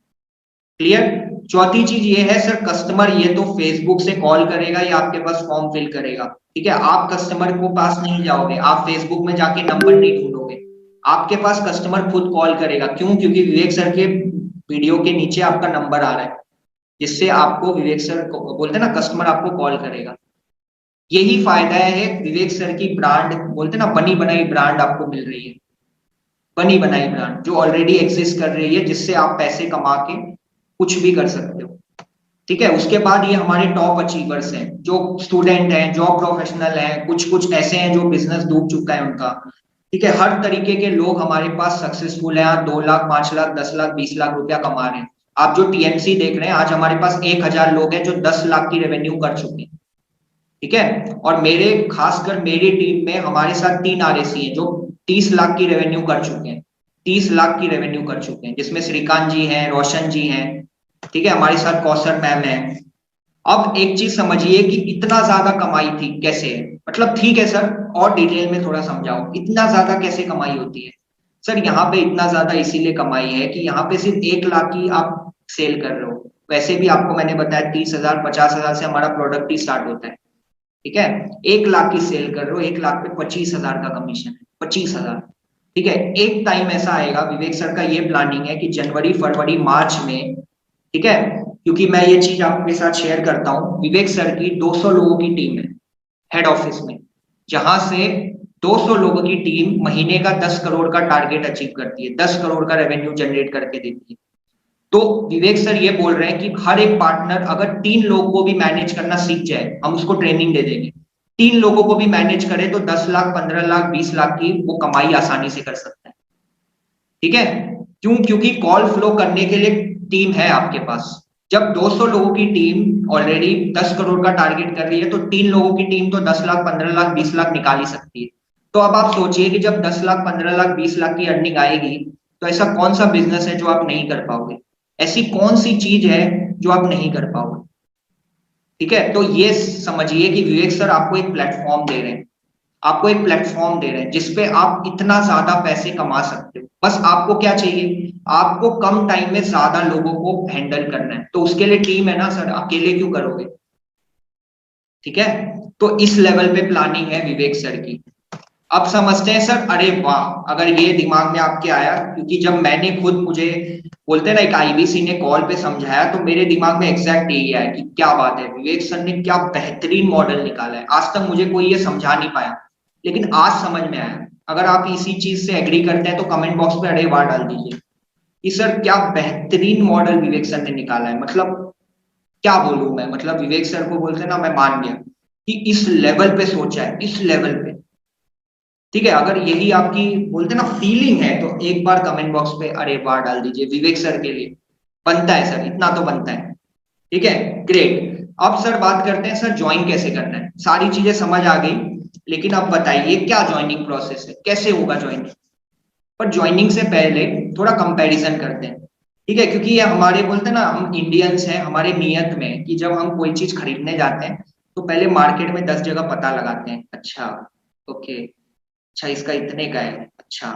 क्लियर? चौथी चीज ये है सर, कस्टमर ये तो फेसबुक से कॉल करेगा या आपके पास फॉर्म फिल करेगा। ठीक है, आप कस्टमर को पास नहीं जाओगे, आप फेसबुक में जाके नंबर नहीं ढूंढोगे। आपके पास कस्टमर खुद कॉल करेगा। क्यों? क्योंकि विवेक सर के वीडियो के नीचे आपका नंबर आ रहा है, जिससे आपको विवेक सर को बोलते हैं ना, कस्टमर आपको कॉल करेगा। यही फायदा है विवेक सर की ब्रांड, बोलते हैं ना, बनी बनाई ब्रांड आपको मिल रही है। बनी बनाई ब्रांड जो ऑलरेडी एग्जिस्ट कर रही है, जिससे आप पैसे कमा के कुछ भी कर सकते हो। ठीक है, उसके बाद ये हमारे टॉप अचीवर्स हैं, जो स्टूडेंट हैं, जॉब प्रोफेशनल हैं, कुछ कुछ ऐसे हैं जो बिजनेस डूब चुका है उनका। ठीक है, हर तरीके के लोग हमारे पास सक्सेसफुल हैं। आज 2 लाख, 5 लाख, 10 लाख, 20 लाख रुपया कमा रहे हैं। आप जो टीएमसी देख रहे हैं, आज हमारे पास 1,000 लोग हैं जो 10 लाख की रेवेन्यू कर चुके हैं। ठीक है, और मेरे खासकर मेरी टीम में हमारे साथ 3 RSC हैं जो 30 लाख की रेवेन्यू कर चुके हैं। 30 लाख की रेवेन्यू कर चुके हैं, जिसमें श्रीकांत जी हैं, रोशन जी हैं। ठीक है, हमारे साथ कौसर मैम है। अब एक चीज समझिए कि इतना ज्यादा कमाई थी कैसे है, मतलब ठीक है सर, और डिटेल में थोड़ा समझाओ, इतना ज्यादा कैसे कमाई होती है। सर यहाँ पे इतना ज्यादा इसीलिए कमाई है कि यहाँ पे सिर्फ 1 लाख की आप सेल कर रहे हो। वैसे भी आपको मैंने बताया 30,000 50,000 से हमारा प्रोडक्ट ही स्टार्ट होता है। ठीक है, 1 लाख की सेल कर रहे हो, 1 लाख पे 25,000 का कमीशन है, 25,000। ठीक है, एक टाइम ऐसा आएगा, विवेक सर का ये प्लानिंग है कि जनवरी फरवरी मार्च में, ठीक है, क्योंकि मैं ये चीज आपके साथ शेयर करता हूँ, विवेक सर की 200 लोगों की टीम है हेड ऑफिस में, जहां से 200 लोगों की टीम महीने का 10 करोड़ का टारगेट अचीव करती है, 10 करोड़ का रेवेन्यू जनरेट करके देती है। तो विवेक सर ये बोल रहे हैं कि हर एक पार्टनर अगर 3 लोगों को भी मैनेज करना सीख जाए, हम उसको ट्रेनिंग दे देंगे, 3 लोगों को भी मैनेज करे तो 10 लाख, 15 लाख, 20 लाख की वो कमाई आसानी से कर सकता है। ठीक है, क्यों? क्योंकि कॉल फ्लो करने के लिए टीम है आपके पास। जब 200 लोगों की टीम ऑलरेडी 10 करोड़ का टारगेट कर रही है, तो 3 लोगों की टीम तो 10 लाख, 15 लाख, 20 लाख निकाल ही सकती है। तो अब आप सोचिए कि जब 10 लाख, 15 लाख, 20 लाख की अर्निंग आएगी, तो ऐसा कौन सा बिजनेस है जो आप नहीं कर पाओगे? ऐसी कौन सी चीज है जो आप नहीं कर पाओगे? ठीक है, तो ये समझिए कि विवेक सर आपको एक प्लेटफॉर्म दे रहे हैं, आपको एक प्लेटफॉर्म दे रहे हैं जिसपे आप इतना ज्यादा पैसे कमा सकते हो। बस आपको क्या चाहिए? आपको कम टाइम में ज्यादा लोगों को हैंडल करना है, तो उसके लिए टीम है ना सर, अकेले क्यों करोगे? ठीक है, तो इस लेवल पे प्लानिंग है विवेक सर की। अब समझते हैं सर, अरे वाह, अगर ये दिमाग में आपके आया, क्योंकि जब मैंने खुद, मुझे बोलते हैं ना, एक आईबीसी ने कॉल पे समझाया, तो मेरे दिमाग में एग्जैक्ट यही आया कि क्या बात है, विवेक सर ने क्या बेहतरीन मॉडल निकाला है। आज तक मुझे कोई ये समझा नहीं पाया, लेकिन आज समझ में आया। अगर आप इसी चीज से एग्री करते हैं तो कमेंट बॉक्स में अरे वाह डाल दीजिए कि सर क्या बेहतरीन मॉडल विवेक सर ने निकाला है। मतलब क्या बोलूं मैं, मतलब विवेक सर को बोलते हैं ना, मैं मान गया कि इस लेवल पे सोचा है, इस लेवल पे। ठीक है, अगर यही आपकी बोलते ना फीलिंग है, तो एक बार कमेंट बॉक्स पे अरे वाह डाल दीजिए विवेक सर के लिए। बनता है सर, इतना तो बनता है। ठीक है, ग्रेट। अब सर बात करते हैं, सर ज्वाइन कैसे करना है। सारी चीजें समझ आ गई, लेकिन अब बताइए क्या ज्वाइनिंग प्रोसेस है, कैसे होगा ज्वाइनिंग? पर ज्वाइनिंग से पहले थोड़ा कंपैरिजन करते हैं। ठीक है, क्योंकि ये हमारे बोलते हैं ना, हम इंडियंस हैं, हमारे नियत में कि जब हम कोई चीज खरीदने जाते हैं तो पहले मार्केट में 10 जगह पता लगाते हैं। अच्छा, ओके, अच्छा इसका इतने का है, अच्छा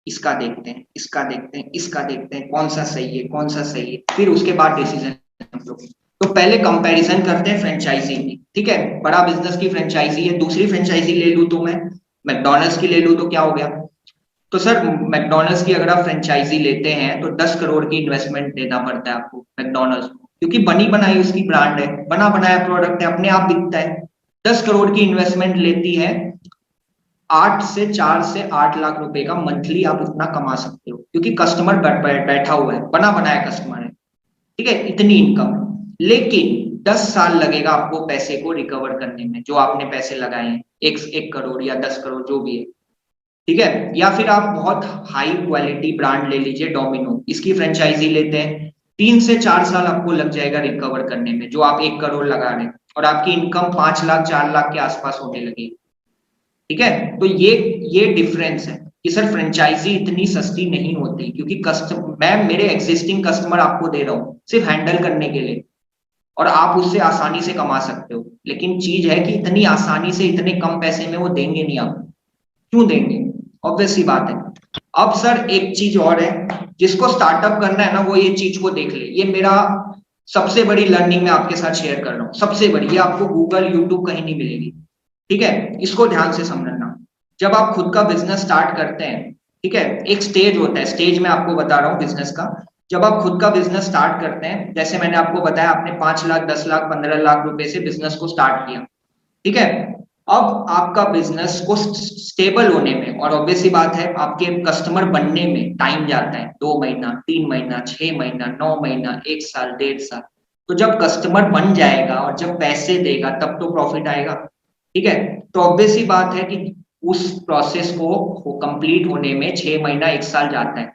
इसका देखते हैं, इसका देखते हैं, इसका देखते हैं, कौन सा सही है, कौन सा सही है, फिर उसके बाद डिसीजन हम लोग। तो पहले कंपैरिजन करते हैं फ्रेंचाइजी की। ठीक है, बड़ा बिजनेस की फ्रेंचाइजी है, दूसरी फ्रेंचाइजी ले लूं तो मैं मैकडोनल्ड्स की ले लूं तो क्या हो गया? तो सर मैकडोनल्ड्स की अगर आप फ्रेंचाइजी लेते हैं तो 10 करोड़ की इन्वेस्टमेंट देना पड़ता है आपको मैकडोनल्ड्स को, क्योंकि बनी बनाई उसकी ब्रांड है, बना बनाया प्रोडक्ट है, अपने आप बिकता है। 10 करोड़ की इन्वेस्टमेंट लेती है, 4 से 8 लाख रुपए का मंथली आप उतना कमा सकते हो, क्योंकि कस्टमर बैठा हुआ है, बना बनाया कस्टमर है। ठीक है, इतनी इनकम। लेकिन 10 साल लगेगा आपको पैसे को रिकवर करने में, जो आपने पैसे लगाए हैं, 1 करोड़ या 10 करोड़ जो भी है। ठीक है, या फिर आप बहुत हाई क्वालिटी ब्रांड ले लीजिए, डोमिनो, इसकी फ्रेंचाइजी लेते हैं, 3 से 4 साल आपको लग जाएगा रिकवर करने में, जो आप 1 करोड़ लगा रहे हैं, और आपकी इनकम 5 लाख 4 लाख के आसपास होने लगेगी। ठीक है, तो ये डिफरेंस है कि सर फ्रेंचाइजी इतनी सस्ती नहीं होती, क्योंकि कस्टमर, मैं मेरे एग्जिस्टिंग कस्टमर आपको दे रहा हूँ सिर्फ हैंडल करने के लिए, और आप उससे आसानी से कमा सकते हो। लेकिन चीज है कि इतनी आसानी से इतने कम पैसे में वो देंगे नहीं आपको। क्यों देंगे? ऑब्वियस सी बात है। अब सर एक चीज और है, जिसको स्टार्टअप करना है ना, वो ये चीज को देख ले। ये मेरा सबसे बड़ी लर्निंग मैं आपके साथ शेयर कर रहा हूँ, सबसे बड़ी, ये आपको गूगल यूट्यूब कहीं नहीं मिलेगी। ठीक है, इसको ध्यान से समझना। जब आप खुद का बिजनेस स्टार्ट करते हैं, ठीक है, एक स्टेज होता है, स्टेज में आपको बता रहा हूँ बिजनेस का। जब आप खुद का बिजनेस स्टार्ट करते हैं, जैसे मैंने आपको बताया, आपने 5 लाख, 10 लाख, 15 लाख रुपए से बिजनेस को स्टार्ट किया। ठीक है, अब आपका बिजनेस को स्टेबल होने में और ऑब्वियसली बात है आपके कस्टमर बनने में टाइम जाता है, 2 महीना, 3 महीना, 6 महीना, 9 महीना, 1 साल, 1.5 साल। तो जब कस्टमर बन जाएगा और जब पैसे देगा तब तो प्रॉफिट आएगा। ठीक है, तो ऑब्वियसली बात है कि उस प्रोसेस को कंप्लीट होने में 6 महीना, 1 साल जाता है।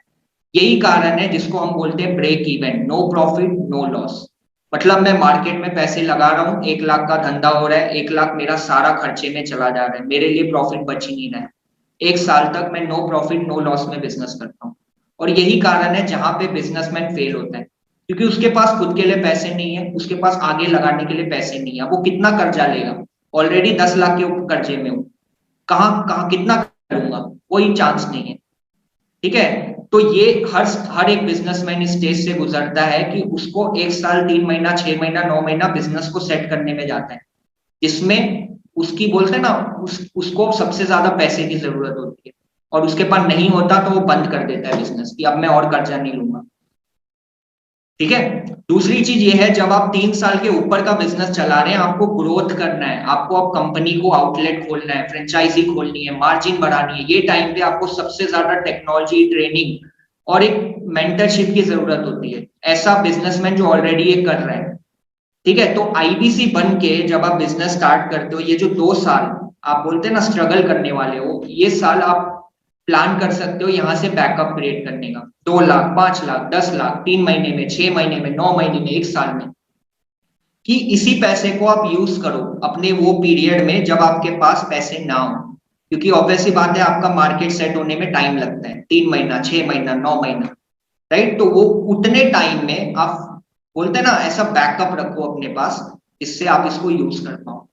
यही कारण है जिसको हम बोलते हैं break even, no profit no loss. मतलब मैं मार्केट में पैसे लगा रहा हूँ, 1 लाख का धंधा हो रहा है, 1 लाख मेरा सारा खर्चे में चला जा रहा है, मेरे लिए प्रॉफिट बच ही नहीं रहा है। 1 साल तक मैं नो प्रॉफिट नो लॉस में बिजनेस करता हूँ। और यही कारण है जहां पे बिजनेसमैन फेल होता है, क्योंकि उसके पास खुद के लिए पैसे नहीं है, उसके पास आगे लगाने के लिए पैसे नहीं है। वो कितना कर्जा लेगा? ऑलरेडी 10 लाख के ऊपर कर्जे में हूँ, कहाँ कहाँ कितना करूंगा? कोई चांस नहीं है। ठीक है, तो ये हर एक बिजनेसमैन इस स्टेज से गुजरता है कि उसको 1 साल, 3 महीना, 6 महीना, 9 महीना बिजनेस को सेट करने में जाता है, जिसमें उसकी बोलते हैं ना, उसको सबसे ज्यादा पैसे की जरूरत होती है और उसके पास नहीं होता तो वो बंद कर देता है बिजनेस कि अब मैं और कर्जा नहीं लूंगा। ठीक है, दूसरी चीज ये है, जब आप 3 साल के ऊपर का बिजनेस चला रहे हैं, आपको ग्रोथ करना है, आपको अब कंपनी को आउटलेट खोलना है, फ्रेंचाइजी खोलनी है, मार्जिन बढ़ानी है, ये टाइम पे आपको सबसे ज्यादा टेक्नोलॉजी, ट्रेनिंग और एक मेंटरशिप की जरूरत होती है, ऐसा बिजनेसमैन जो ऑलरेडी ये कर रहा है। ठीक है, तो आईबीसी बन के जब आप बिजनेस स्टार्ट करते हो, ये जो 2 साल आप बोलते हैं ना स्ट्रगल करने वाले हो, ये साल आप प्लान कर सकते हो यहाँ से बैकअप क्रिएट करने का, 2 लाख, 5 लाख, 10 लाख, 3 महीने में, 6 महीने में, 9 महीने में, 1 साल में, कि इसी पैसे को आप यूज करो अपने वो पीरियड में जब आपके पास पैसे ना हो। क्योंकि ऑब्वियसली बात है आपका मार्केट सेट होने में टाइम लगता है, 3 महीना, 6 महीना, 9 महीना, राइट? तो वो उतने टाइम में आप बोलते हैं ना ऐसा बैकअप रखो अपने पास, जिससे आप इसको यूज कर पाओ।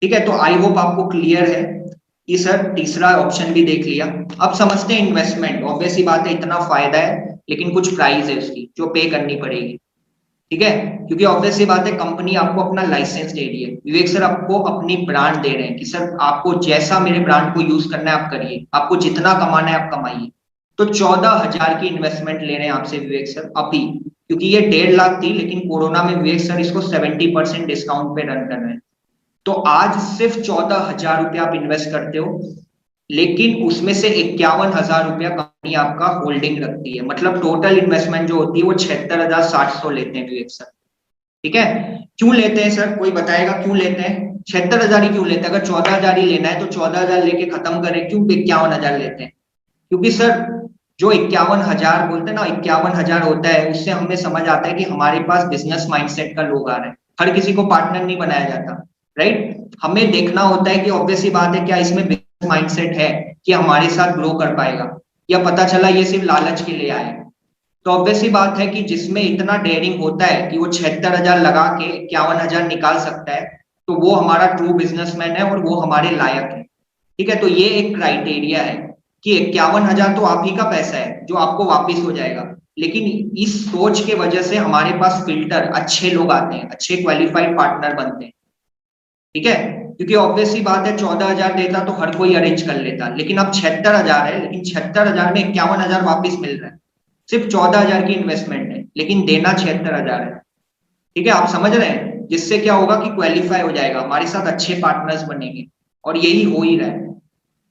ठीक है, तो आई होप आपको क्लियर है कि सर तीसरा ऑप्शन भी देख लिया। अब समझते हैं इन्वेस्टमेंट। ऑब्वियसली बात है इतना फायदा है लेकिन कुछ प्राइस है उसकी जो पे करनी पड़ेगी। ठीक है, क्योंकि ऑब्वियसली बात है कंपनी आपको अपना लाइसेंस दे रही है, विवेक सर आपको अपनी ब्रांड दे रहे हैं कि सर आपको जैसा मेरे ब्रांड को यूज करना है आप करिए, आपको जितना कमाना है आप कमाइए। तो 14,000 की इन्वेस्टमेंट ले रहे हैं आपसे विवेक सर अभी, क्योंकि ये 1.5 लाख थी लेकिन कोरोना में विवेक सर इसको 70% डिस्काउंट पे रन कर रहे हैं। तो आज सिर्फ 14,000 रुपया आप इन्वेस्ट करते हो, लेकिन उसमें से 51,000 रुपया कंपनी आपका होल्डिंग रखती है। मतलब टोटल इन्वेस्टमेंट जो होती है वो 76,700 लेते हैं विवेक सर। ठीक है, क्यों लेते हैं सर? कोई बताएगा क्यों लेते हैं? 76,000 ही क्यों लेते हैं? अगर 14,000 ही लेना है तो 14,000 लेके खत्म करें, क्यों 51,000 लेते हैं? क्योंकि सर जो 51,000 बोलते हैं ना, 51,000 होता है, उससे हमें समझ आता है कि हमारे पास बिजनेस माइंडसेट का लोग आ रहे हैं। हर किसी को पार्टनर नहीं बनाया जाता, राइट? हमें देखना होता है कि ऑब्वियसली बात है क्या इसमें बिजनेस माइंडसेट है कि हमारे साथ ग्रो कर पाएगा, या पता चला ये सिर्फ लालच के लिए आए। तो ऑब्वियसली बात है कि जिसमें इतना डेयरिंग होता है कि वो 76,000 लगा के 51,000 निकाल सकता है, तो वो हमारा ट्रू बिजनेसमैन है और वो हमारे लायक है। ठीक है, तो ये एक क्राइटेरिया है कि 51,000 तो आप ही का पैसा है जो आपको वापिस हो जाएगा। लेकिन इस सोच के वजह से हमारे पास फिल्टर अच्छे लोग आते हैं, अच्छे क्वालिफाइड पार्टनर बनते हैं। ठीक है, क्योंकि ऑब्वियसली बात है 14,000 देता तो हर कोई अरेंज कर लेता, लेकिन अब 76,000 है, लेकिन 76,000 में 51,000 वापिस मिल रहा है। सिर्फ 14,000 की इन्वेस्टमेंट है लेकिन देना 76,000 है। ठीक है, आप समझ रहे हैं? जिससे क्या होगा कि क्वालिफाई हो जाएगा, हमारे साथ अच्छे पार्टनर्स बनेंगे, और यही हो ही रहा है।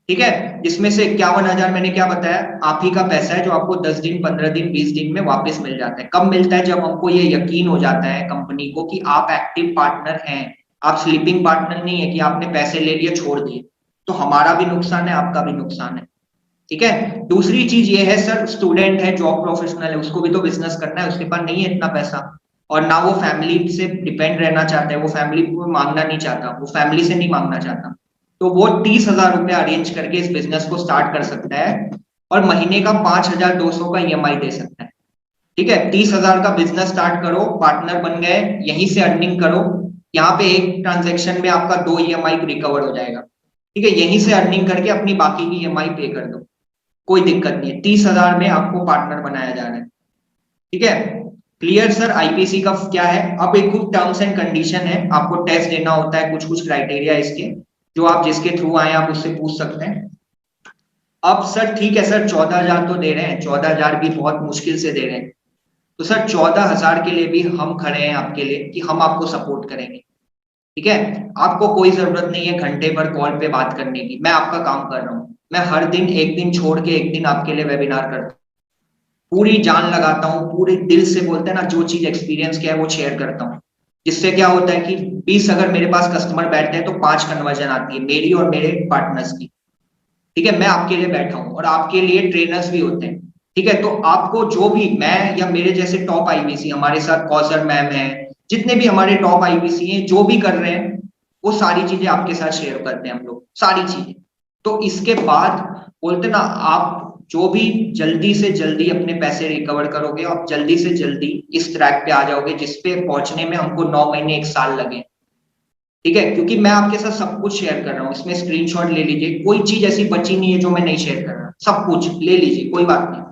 ठीक है, जिसमें से 51,000 मैंने क्या बताया, आप ही का पैसा है जो आपको 10 दिन, 15 दिन, 20 दिन में वापस मिल जाता है। कब मिलता है? जब हमको ये यकीन हो जाता है कंपनी को कि आप एक्टिव पार्टनर हैं, आप स्लीपिंग पार्टनर नहीं है कि आपने पैसे ले लिए छोड़ दिए। तो हमारा भी नुकसान है, आपका भी नुकसान है। ठीक है, दूसरी चीज ये है सर, स्टूडेंट है, जॉब प्रोफेशनल है, उसको भी तो बिजनेस करना है, उसके पास नहीं है इतना पैसा, और ना वो फैमिली से डिपेंड रहना चाहता है, वो फैमिली को मांगना नहीं चाहता, वो फैमिली से नहीं मांगना चाहता। तो वो 30,000 रुपया अरेंज करके इस बिजनेस को स्टार्ट कर सकता है और महीने का 5,200 का ईएमआई दे सकता है। ठीक है, 30,000 का बिजनेस स्टार्ट करो, पार्टनर बन गए, यहीं से अर्निंग करो। यहाँ पे एक ट्रांजेक्शन में आपका 2 ईएमआई रिकवर हो जाएगा। ठीक है, यहीं से अर्निंग करके अपनी बाकी की ईएमआई पे कर दो, कोई दिक्कत नहीं है। 30,000 में आपको पार्टनर बनाया जा रहा है। ठीक है, क्लियर सर? आईपीसी का क्या है? अब एक कुछ टर्म्स एंड कंडीशन है, आपको टेस्ट देना होता है, कुछ कुछ क्राइटेरिया इसके, जो आप जिसके थ्रू आए आप उससे पूछ सकते हैं। अब सर ठीक है सर, 14,000 तो दे रहे हैं, 14,000 भी बहुत मुश्किल से दे रहे हैं, तो सर 14,000 के लिए भी हम खड़े हैं आपके लिए कि हम आपको सपोर्ट करेंगे। ठीक है, आपको कोई जरूरत नहीं है घंटे भर कॉल पे बात करने की, मैं आपका काम कर रहा हूँ। मैं हर दिन एक दिन छोड़ के एक दिन आपके लिए वेबिनार करता हूँ, पूरी जान लगाता हूँ, पूरे दिल से बोलते हैं ना, जो चीज एक्सपीरियंस किया है वो शेयर करता हूँ। जिससे क्या होता है कि 20 अगर मेरे पास कस्टमर बैठते हैं तो 5 कन्वर्जन आती है, मेरी और मेरे पार्टनर्स की। ठीक है, मैं आपके लिए बैठा हूँ और आपके लिए ट्रेनर्स भी होते हैं। ठीक है, तो आपको जो भी, मैं या मेरे जैसे टॉप आईबीसी हमारे साथ कौसर मैम है, जितने भी हमारे टॉप आईबीसी हैं जो भी कर रहे हैं, वो सारी चीजें आपके साथ शेयर करते हैं हम लोग, सारी चीजें। तो इसके बाद बोलते ना, आप जो भी जल्दी से जल्दी अपने पैसे रिकवर करोगे, आप जल्दी से जल्दी इस ट्रैक पे आ जाओगे जिसपे पहुंचने में हमको 9 महीने 1 साल लगे। ठीक है, क्योंकि मैं आपके साथ सब कुछ शेयर कर रहा हूँ, इसमें स्क्रीनशॉट ले लीजिए, कोई चीज ऐसी बची नहीं है जो मैं नहीं शेयर कर रहा, सब कुछ ले लीजिए, कोई बात नहीं।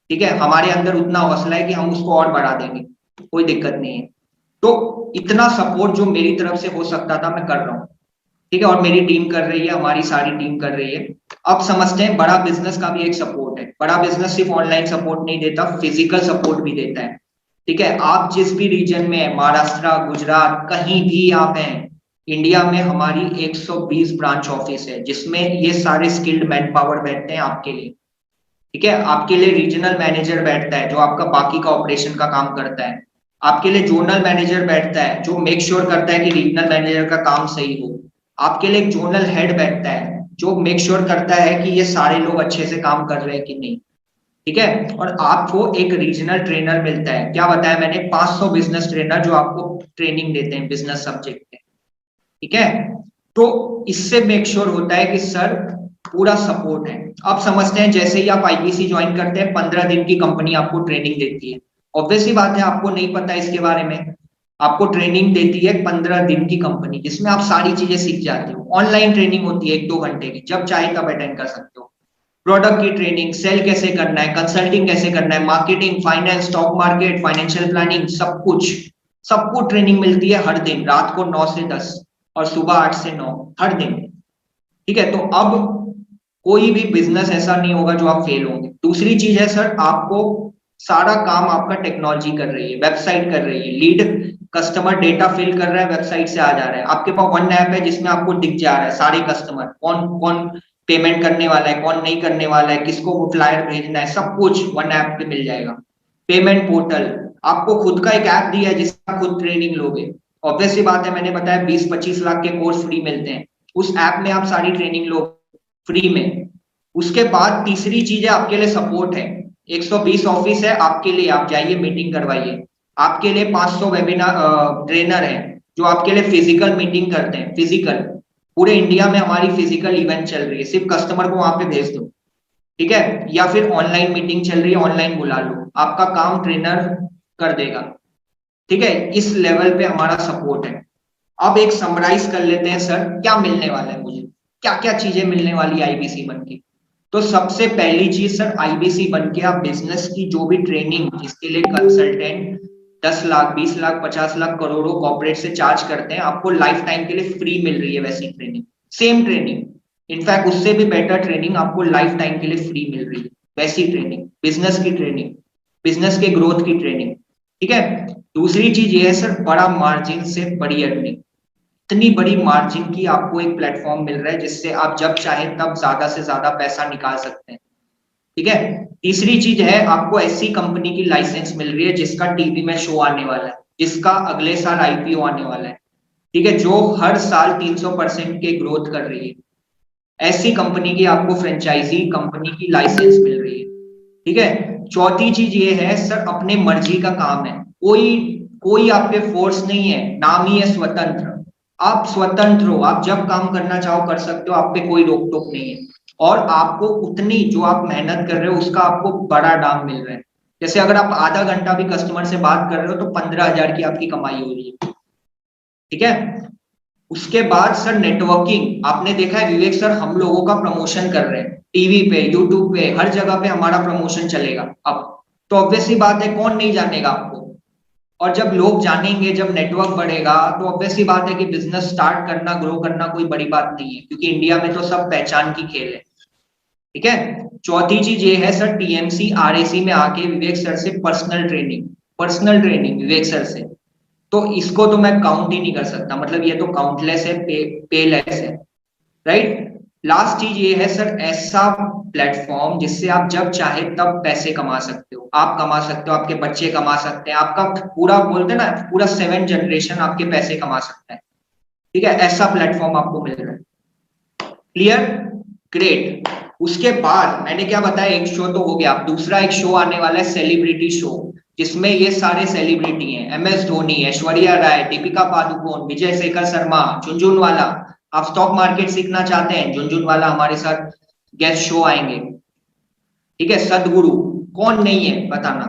ठीक है, हमारे अंदर उतना हौसला है कि हम उसको और बढ़ा देंगे, कोई दिक्कत नहीं है। तो इतना सपोर्ट जो मेरी तरफ से हो सकता था मैं कर रहा हूँ। ठीक है, और मेरी टीम कर रही है, हमारी सारी टीम कर रही है। अब समझते हैं बड़ा बिजनेस का भी एक सपोर्ट है। बड़ा बिजनेस सिर्फ ऑनलाइन सपोर्ट नहीं देता, फिजिकल सपोर्ट भी देता है। ठीक है, आप जिस भी रीजन में है, महाराष्ट्र, गुजरात, कहीं भी आप हैं इंडिया में, हमारी 120 ब्रांच ऑफिस है जिसमें ये सारे स्किल्ड मैन पावर बैठते हैं आपके लिए। ठीक है, आपके लिए रीजनल मैनेजर बैठता है जो आपका बाकी का ऑपरेशन का काम करता है। आपके लिए जोनल मैनेजर बैठता है जो मेक श्योर करता है कि रीजनल मैनेजर का काम सही हो। आपके लिए एक जोनल हेड बैठता है जो मेक श्योर करता है कि ये सारे लोग अच्छे से काम कर रहे हैं कि नहीं। ठीक है, और आपको एक रीजनल ट्रेनर मिलता है, क्या बताया मैंने, 500 बिजनेस ट्रेनर जो आपको ट्रेनिंग देते हैं बिजनेस सब्जेक्ट में। ठीक है, तो इससे मेक श्योर होता है कि सर पूरा सपोर्ट है। आप समझते हैं जैसे ही आप आईबीसी ज्वाइन करते हैं 15 दिन की कंपनी आपको ट्रेनिंग देती है। ऑब्वियसली बात है, आपको नहीं पता इसके बारे में, आपको ट्रेनिंग देती है 15 दिन की कंपनी, जिसमें आप सारी चीजें सीख जाते हो। ऑनलाइन ट्रेनिंग होती है 1-2 घंटे की, जब चाहे तब अटेंड कर सकते हो। प्रोडक्ट की ट्रेनिंग, सेल कैसे करना है, कंसल्टिंग कैसे करना है, marketing, finance, stock market, financial planning, सब कुछ, सबको ट्रेनिंग मिलती है हर दिन रात को 9 से 10 और सुबह 8 से 9, हर दिन। ठीक है, तो अब कोई भी बिजनेस ऐसा नहीं होगा जो आप फेल होंगे। दूसरी चीज है सर, आपको सारा काम आपका टेक्नोलॉजी कर रही है, वेबसाइट कर रही है, लीड कस्टमर डेटा फिल कर रहा है, वेबसाइट से आ जा रहा है। आपके पास वन ऐप है जिसमें आपको दिख जा रहा है सारे कस्टमर, कौन कौन पेमेंट करने वाला है, कौन नहीं करने वाला है, किसको वो फ्लायर भेजना है, सब कुछ वन ऐप पे मिल जाएगा। पेमेंट पोर्टल, आपको खुद का एक ऐप दिया है जिसका खुद ट्रेनिंग लोगे। ऑब्वियसली बात है, मैंने बताया 20-25 लाख के कोर्स फ्री मिलते हैं, उस ऐप में आप सारी ट्रेनिंग लो फ्री में। उसके बाद तीसरी चीज है आपके लिए सपोर्ट है। 120 ऑफिस है आपके लिए, आप जाइए मीटिंग करवाइए। आपके लिए 500 वेबिनार ट्रेनर हैं जो आपके लिए फिजिकल मीटिंग करते हैं, फिजिकल। पूरे इंडिया में हमारी फिजिकल इवेंट चल रही है, सिर्फ कस्टमर को वहां पे भेज दो। ठीक है, या फिर ऑनलाइन मीटिंग चल रही है, ऑनलाइन बुला लो, आपका काम ट्रेनर कर देगा। ठीक है, इस लेवल पे हमारा सपोर्ट है। अब एक समराइज कर लेते हैं सर, क्या मिलने वाला है मुझे, क्या क्या चीजें मिलने वाली है आईबीसी बन के। तो सबसे पहली चीज सर, आईबीसी बन के आप बिजनेस की जो भी ट्रेनिंग, जिसके लिए कंसल्टेंट 10 लाख, 20 लाख, 50 लाख, करोड़ों कॉर्पोरेट से चार्ज करते हैं, आपको लाइफ टाइम के लिए फ्री मिल रही है वैसी ट्रेनिंग, सेम ट्रेनिंग, इनफैक्ट उससे भी बेटर ट्रेनिंग आपको लाइफ टाइम के लिए फ्री मिल रही है। वैसी ट्रेनिंग, बिजनेस की ट्रेनिंग, बिजनेस के ग्रोथ की ट्रेनिंग। ठीक है, दूसरी चीज ये है सर, बड़ा मार्जिन से बड़ी अर्निंग। इतनी बड़ी मार्जिन की आपको एक प्लेटफॉर्म मिल रहा है जिससे आप जब चाहे तब ज्यादा से ज्यादा पैसा निकाल सकते हैं। ठीक है, तीसरी चीज है, आपको ऐसी कंपनी की लाइसेंस मिल रही है जिसका टीवी में शो आने वाला है, जिसका अगले साल आईपीओ आने वाला है। ठीक है, जो हर साल 300% के ग्रोथ कर रही है, ऐसी कंपनी की आपको फ्रेंचाइजी कंपनी की लाइसेंस मिल रही है। ठीक है, चौथी चीज ये है सर, अपने मर्जी का काम है, कोई कोई आप पे फोर्स नहीं है, नाम ही है स्वतंत्र। आप स्वतंत्र हो, आप जब काम करना चाहो कर सकते हो, आप पे कोई रोक टोक नहीं है। और आपको उतनी जो आप मेहनत कर रहे हो उसका आपको बड़ा दाम मिल रहा है। जैसे अगर आप आधा घंटा भी कस्टमर से बात कर रहे हो तो 15,000 की आपकी कमाई हो रही है। ठीक है, उसके बाद सर नेटवर्किंग, आपने देखा है विवेक सर, हम लोगों का प्रमोशन कर रहे हैं टीवी पे, यूट्यूब पे, हर जगह पे हमारा प्रमोशन चलेगा अब। तो ऑब्वियसली बात है, कौन नहीं जानेगा आपको। और जब लोग जानेंगे, जब नेटवर्क बढ़ेगा, तो ऑब्वियसली बात है कि बिजनेस स्टार्ट करना, ग्रो करना कोई बड़ी बात नहीं है, क्योंकि इंडिया में तो सब पहचान की खेल है। ठीक है, चौथी चीज ये है सर, टीएमसी आरएसी में आके विवेक सर से पर्सनल ट्रेनिंग, पर्सनल ट्रेनिंग विवेक सर से। तो इसको तो मैं काउंट ही नहीं कर सकता, मतलब ये तो काउंटलेस है, पेलेस है, राइट। लास्ट चीज ये है सर, ऐसा प्लेटफॉर्म जिससे आप जब चाहे तब पैसे कमा सकते हो, आप कमा सकते हो, आपके बच्चे कमा सकते हैं, आपका पूरा बोलते हैं ना पूरा 7 जनरेशन आपके पैसे कमा सकता है, ठीक है, ऐसा प्लेटफॉर्म आपको मिल रहा है। Clear, great. उसके बाद मैंने क्या बताया, एक शो तो हो गया, अब दूसरा एक शो आने वाला है सेलिब्रिटी शो, जिसमें ये सारे सेलिब्रिटी हैं, MS धोनी, ऐश्वर्या राय, दीपिका पादुकोण, विजय शेखर शर्मा, झुनझुनवाला। आप स्टॉक मार्केट सीखना चाहते हैं, झुनझुनवाला हमारे साथ गेस्ट शो आएंगे, ठीक है। सदगुरु, कौन नहीं है बताना,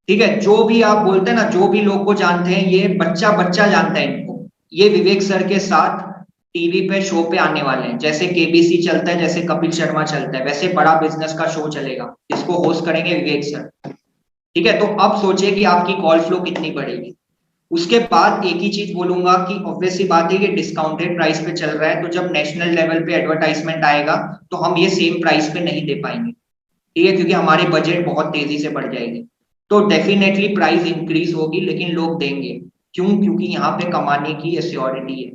ठीक है। जो भी आप बोलते हैं ना, जो भी लोग को जानते हैं, ये बच्चा बच्चा जानता है इनको। ये विवेक सर के साथ टीवी पे शो पे आने वाले हैं, जैसे KBC चलता है, जैसे कपिल शर्मा चलता है, वैसे बड़ा बिजनेस का शो चलेगा, जिसको होस्ट करेंगे विवेक सर, ठीक है। तो अब सोचिए कि आपकी कॉल फ्लो कितनी बढ़ेगी। उसके बाद एक ही चीज बोलूंगा कि ऑब्वियस सी बात है कि डिस्काउंटेड प्राइस पे चल रहा है, तो जब नेशनल लेवल पे एडवर्टाइजमेंट आएगा तो हम ये सेम प्राइस पे नहीं दे पाएंगे, ठीक है, क्योंकि हमारी बजट बहुत तेजी से बढ़ जाएगी। तो डेफिनेटली प्राइस इंक्रीज होगी, लेकिन लोग देंगे, क्यों? क्योंकि यहाँ पे कमाने की एश्योरिटी है,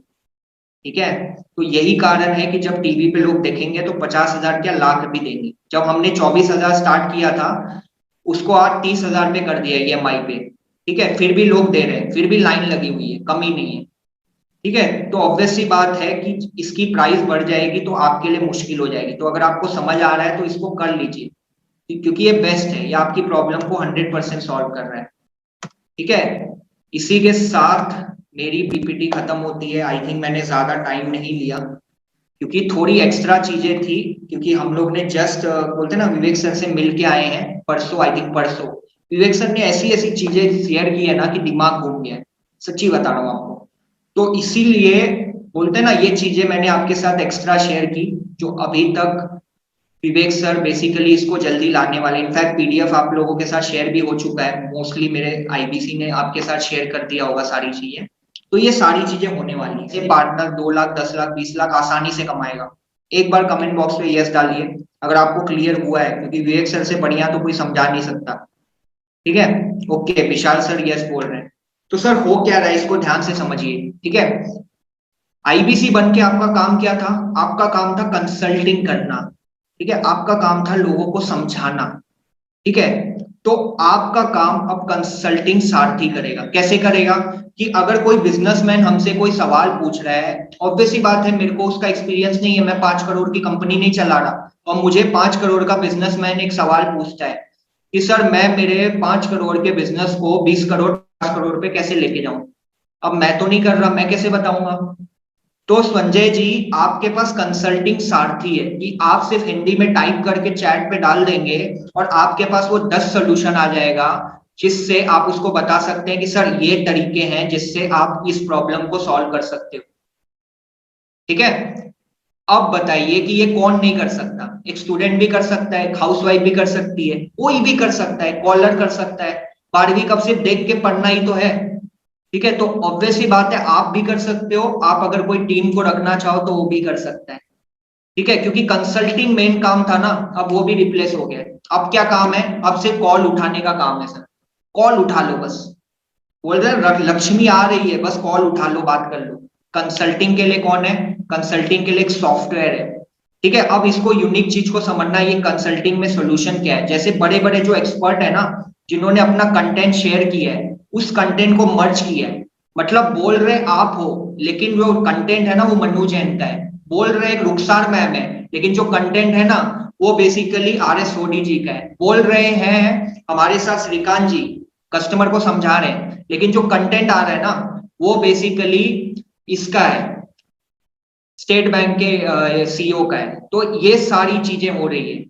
ठीक है। तो यही कारण है कि जब टीवी पे लोग देखेंगे तो 50,000 क्या लाख भी देंगे। जब हमने 24,000 स्टार्ट किया था, उसको आज 30,000 पे कर दिया EMI पे, ठीक है, फिर भी लोग दे रहे हैं, फिर भी लाइन लगी हुई है, कमी नहीं है, ठीक है। तो ऑब्वियस सी बात है कि इसकी प्राइस बढ़ जाएगी तो आपके लिए मुश्किल हो जाएगी। तो अगर आपको समझ आ रहा है तो इसको कर लीजिए, क्योंकि ये बेस्ट है, ये आपकी प्रॉब्लम को 100% सॉल्व कर रहा है, ठीक है। इसी के साथ मेरी PPT खत्म होती है। आई थिंक मैंने ज्यादा टाइम नहीं लिया, क्योंकि थोड़ी एक्स्ट्रा चीजें थी, क्योंकि हम लोग ने जस्ट बोलते ना विवेक सर से मिल के आए हैं परसों, आई थिंक परसों। विवेक सर ने ऐसी ऐसी चीजें शेयर की है ना कि दिमाग घूम गया है, सच्ची बता रहा हूँ आपको। तो इसीलिए बोलते ना ये चीजें मैंने आपके साथ एक्स्ट्रा शेयर की, जो अभी तक विवेक सर बेसिकली इसको जल्दी लाने वाले। इनफैक्ट PDF आप लोगों के साथ शेयर भी हो चुका है, मोस्टली मेरे IBC ने आपके साथ शेयर कर दिया होगा सारी चीजें। तो ये सारी चीजें होने वाली है। ये पार्टनर 2 लाख 10 लाख 20 लाख आसानी से कमाएगा। एक बार कमेंट बॉक्स में यस डालिए अगर आपको क्लियर हुआ है, क्योंकि विवेक सर से बढ़िया तो कोई समझा नहीं सकता, ठीक है। ओके, विशाल सर यस बोल रहे हैं। तो सर हो क्या रहा है इसको ध्यान से समझिए, ठीक है। IBC बन के आपका काम क्या था? आपका काम था कंसल्टिंग करना, ठीक है, आपका काम था लोगों को समझाना, ठीक है। तो आपका काम अब कंसल्टिंग सारथी करेगा। कैसे करेगा? कि अगर कोई बिजनेसमैन हमसे कोई सवाल पूछ रहा है, ऑब्वियसली बात है मेरे को उसका एक्सपीरियंस नहीं है, मैं 5 करोड़ की कंपनी नहीं चला रहा, और मुझे 5 करोड़ का बिजनेसमैन एक सवाल पूछता है कि सर मैं मेरे 5 करोड़ के बिजनेस को 20 करोड़ 5 करोड़ पे कैसे लेके जाऊं। अब मैं तो नहीं कर रहा, मैं कैसे बताऊंगा? तो संजय जी, आपके पास कंसल्टिंग सारथी है कि आप सिर्फ हिंदी में टाइप करके चैट पे डाल देंगे और आपके पास वो 10 सोल्यूशन आ जाएगा, जिससे आप उसको बता सकते हैं कि सर ये तरीके हैं जिससे आप इस प्रॉब्लम को सॉल्व कर सकते हो, ठीक है। अब बताइए कि ये कौन नहीं कर सकता? एक स्टूडेंट भी कर सकता है, एक हाउसवाइफ भी कर सकती है, कोई भी कर सकता है, कॉलर कर सकता है। 12वीं कब से देख के पढ़ना ही तो है, ठीक है। तो ऑब्वियस ही बात है आप भी कर सकते हो, आप अगर कोई टीम को रखना चाहो तो वो भी कर सकता है, ठीक है। क्योंकि कंसल्टिंग मेन काम था ना, अब वो भी रिप्लेस हो गया। अब क्या काम है? अब सिर्फ कॉल उठाने का काम है सर। कॉल उठा लो बस, बोल रहे लक्ष्मी आ रही है, बस कॉल उठा लो, बात कर लो। कंसल्टिंग के लिए कौन है? कंसल्टिंग के लिए एक सॉफ्टवेयर है, ठीक है। अब इसको यूनिक चीज को समझना, ये कंसल्टिंग में सोल्यूशन क्या है। जैसे बड़े बड़े जो एक्सपर्ट है ना, जिन्होंने अपना कंटेंट शेयर किया है, उस कंटेंट को मर्ज किया है, मतलब बोल रहे आप हो लेकिन जो कंटेंट है ना वो मनु जैन का है, बोल रहे एक रुखसार मैम है लेकिन जो कंटेंट है ना वो बेसिकली RS सोडी जी का है, बोल रहे हैं हमारे साथ श्रीकांत जी कस्टमर को समझा रहे हैं, लेकिन जो कंटेंट आ रहा है ना वो बेसिकली इसका है, स्टेट बैंक के CEO का है। तो ये सारी चीजें हो रही है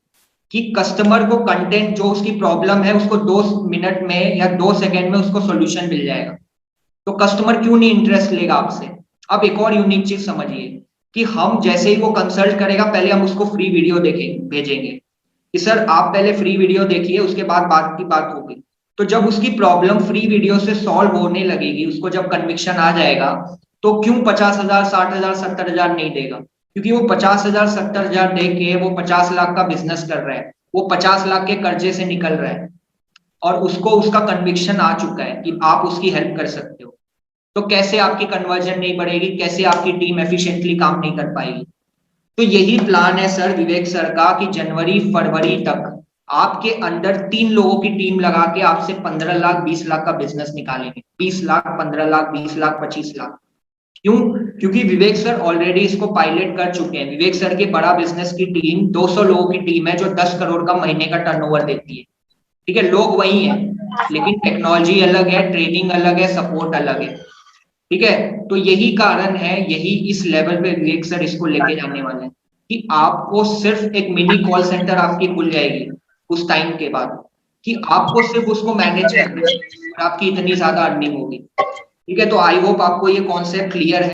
कि कस्टमर को कंटेंट जो उसकी प्रॉब्लम है उसको 2 मिनट में या 2 सेकंड में उसको सॉल्यूशन मिल जाएगा। तो कस्टमर क्यों नहीं इंटरेस्ट लेगा आपसे? अब एक और यूनिक चीज समझिए कि हम जैसे ही वो कंसल्ट करेगा, पहले हम उसको फ्री वीडियो देखेंगे, भेजेंगे कि सर आप पहले फ्री वीडियो देखिए, उसके बाद बात की बात होगी। तो जब उसकी प्रॉब्लम फ्री वीडियो से सॉल्व होने लगेगी, उसको जब कन्विक्शन आ जाएगा, तो क्यों 50,000 60,000 70,000 नहीं देगा? क्योंकि वो 50,000 70,000 दे के वो 50 लाख का बिजनेस कर रहा है, वो 50 लाख के कर्जे से निकल रहा है, और उसको उसका कन्विक्शन आ चुका है कि आप उसकी हेल्प कर सकते हो। तो कैसे आपकी कन्वर्जन नहीं बढ़ेगी, कैसे आपकी टीम एफिशिएंटली काम नहीं कर पाएगी। तो यही प्लान है सर विवेक सर का कि जनवरी फरवरी तक आपके अंडर 3 लोगों की टीम लगा के आपसे 15 लाख 20 लाख का बिजनेस निकालेंगे। 20 लाख, 15 लाख, 20 लाख, 25 लाख। क्यों? क्योंकि विवेक सर ऑलरेडी इसको पायलट कर चुके हैं। विवेक सर की बड़ा बिजनेस की टीम 200 लोगों की टीम है जो 10 करोड़ का महीने का टर्नओवर देती है। ठीक है, लोग वही हैं, लेकिन टेक्नोलॉजी अलग है, ट्रेनिंग अलग है, सपोर्ट अलग है। ठीक है, तो यही कारण है, यही इस लेवल पे विवेक सर इसको लेके जाने वाले हैं कि आपको सिर्फ एक मिनी कॉल सेंटर आपकी खुल जाएगी उस टाइम के बाद, कि आपको सिर्फ उसको मैनेज करना है और आपकी इतनी ज्यादा अर्निंग होगी। ठीक है, तो आई होप आपको ये कॉन्सेप्ट क्लियर है।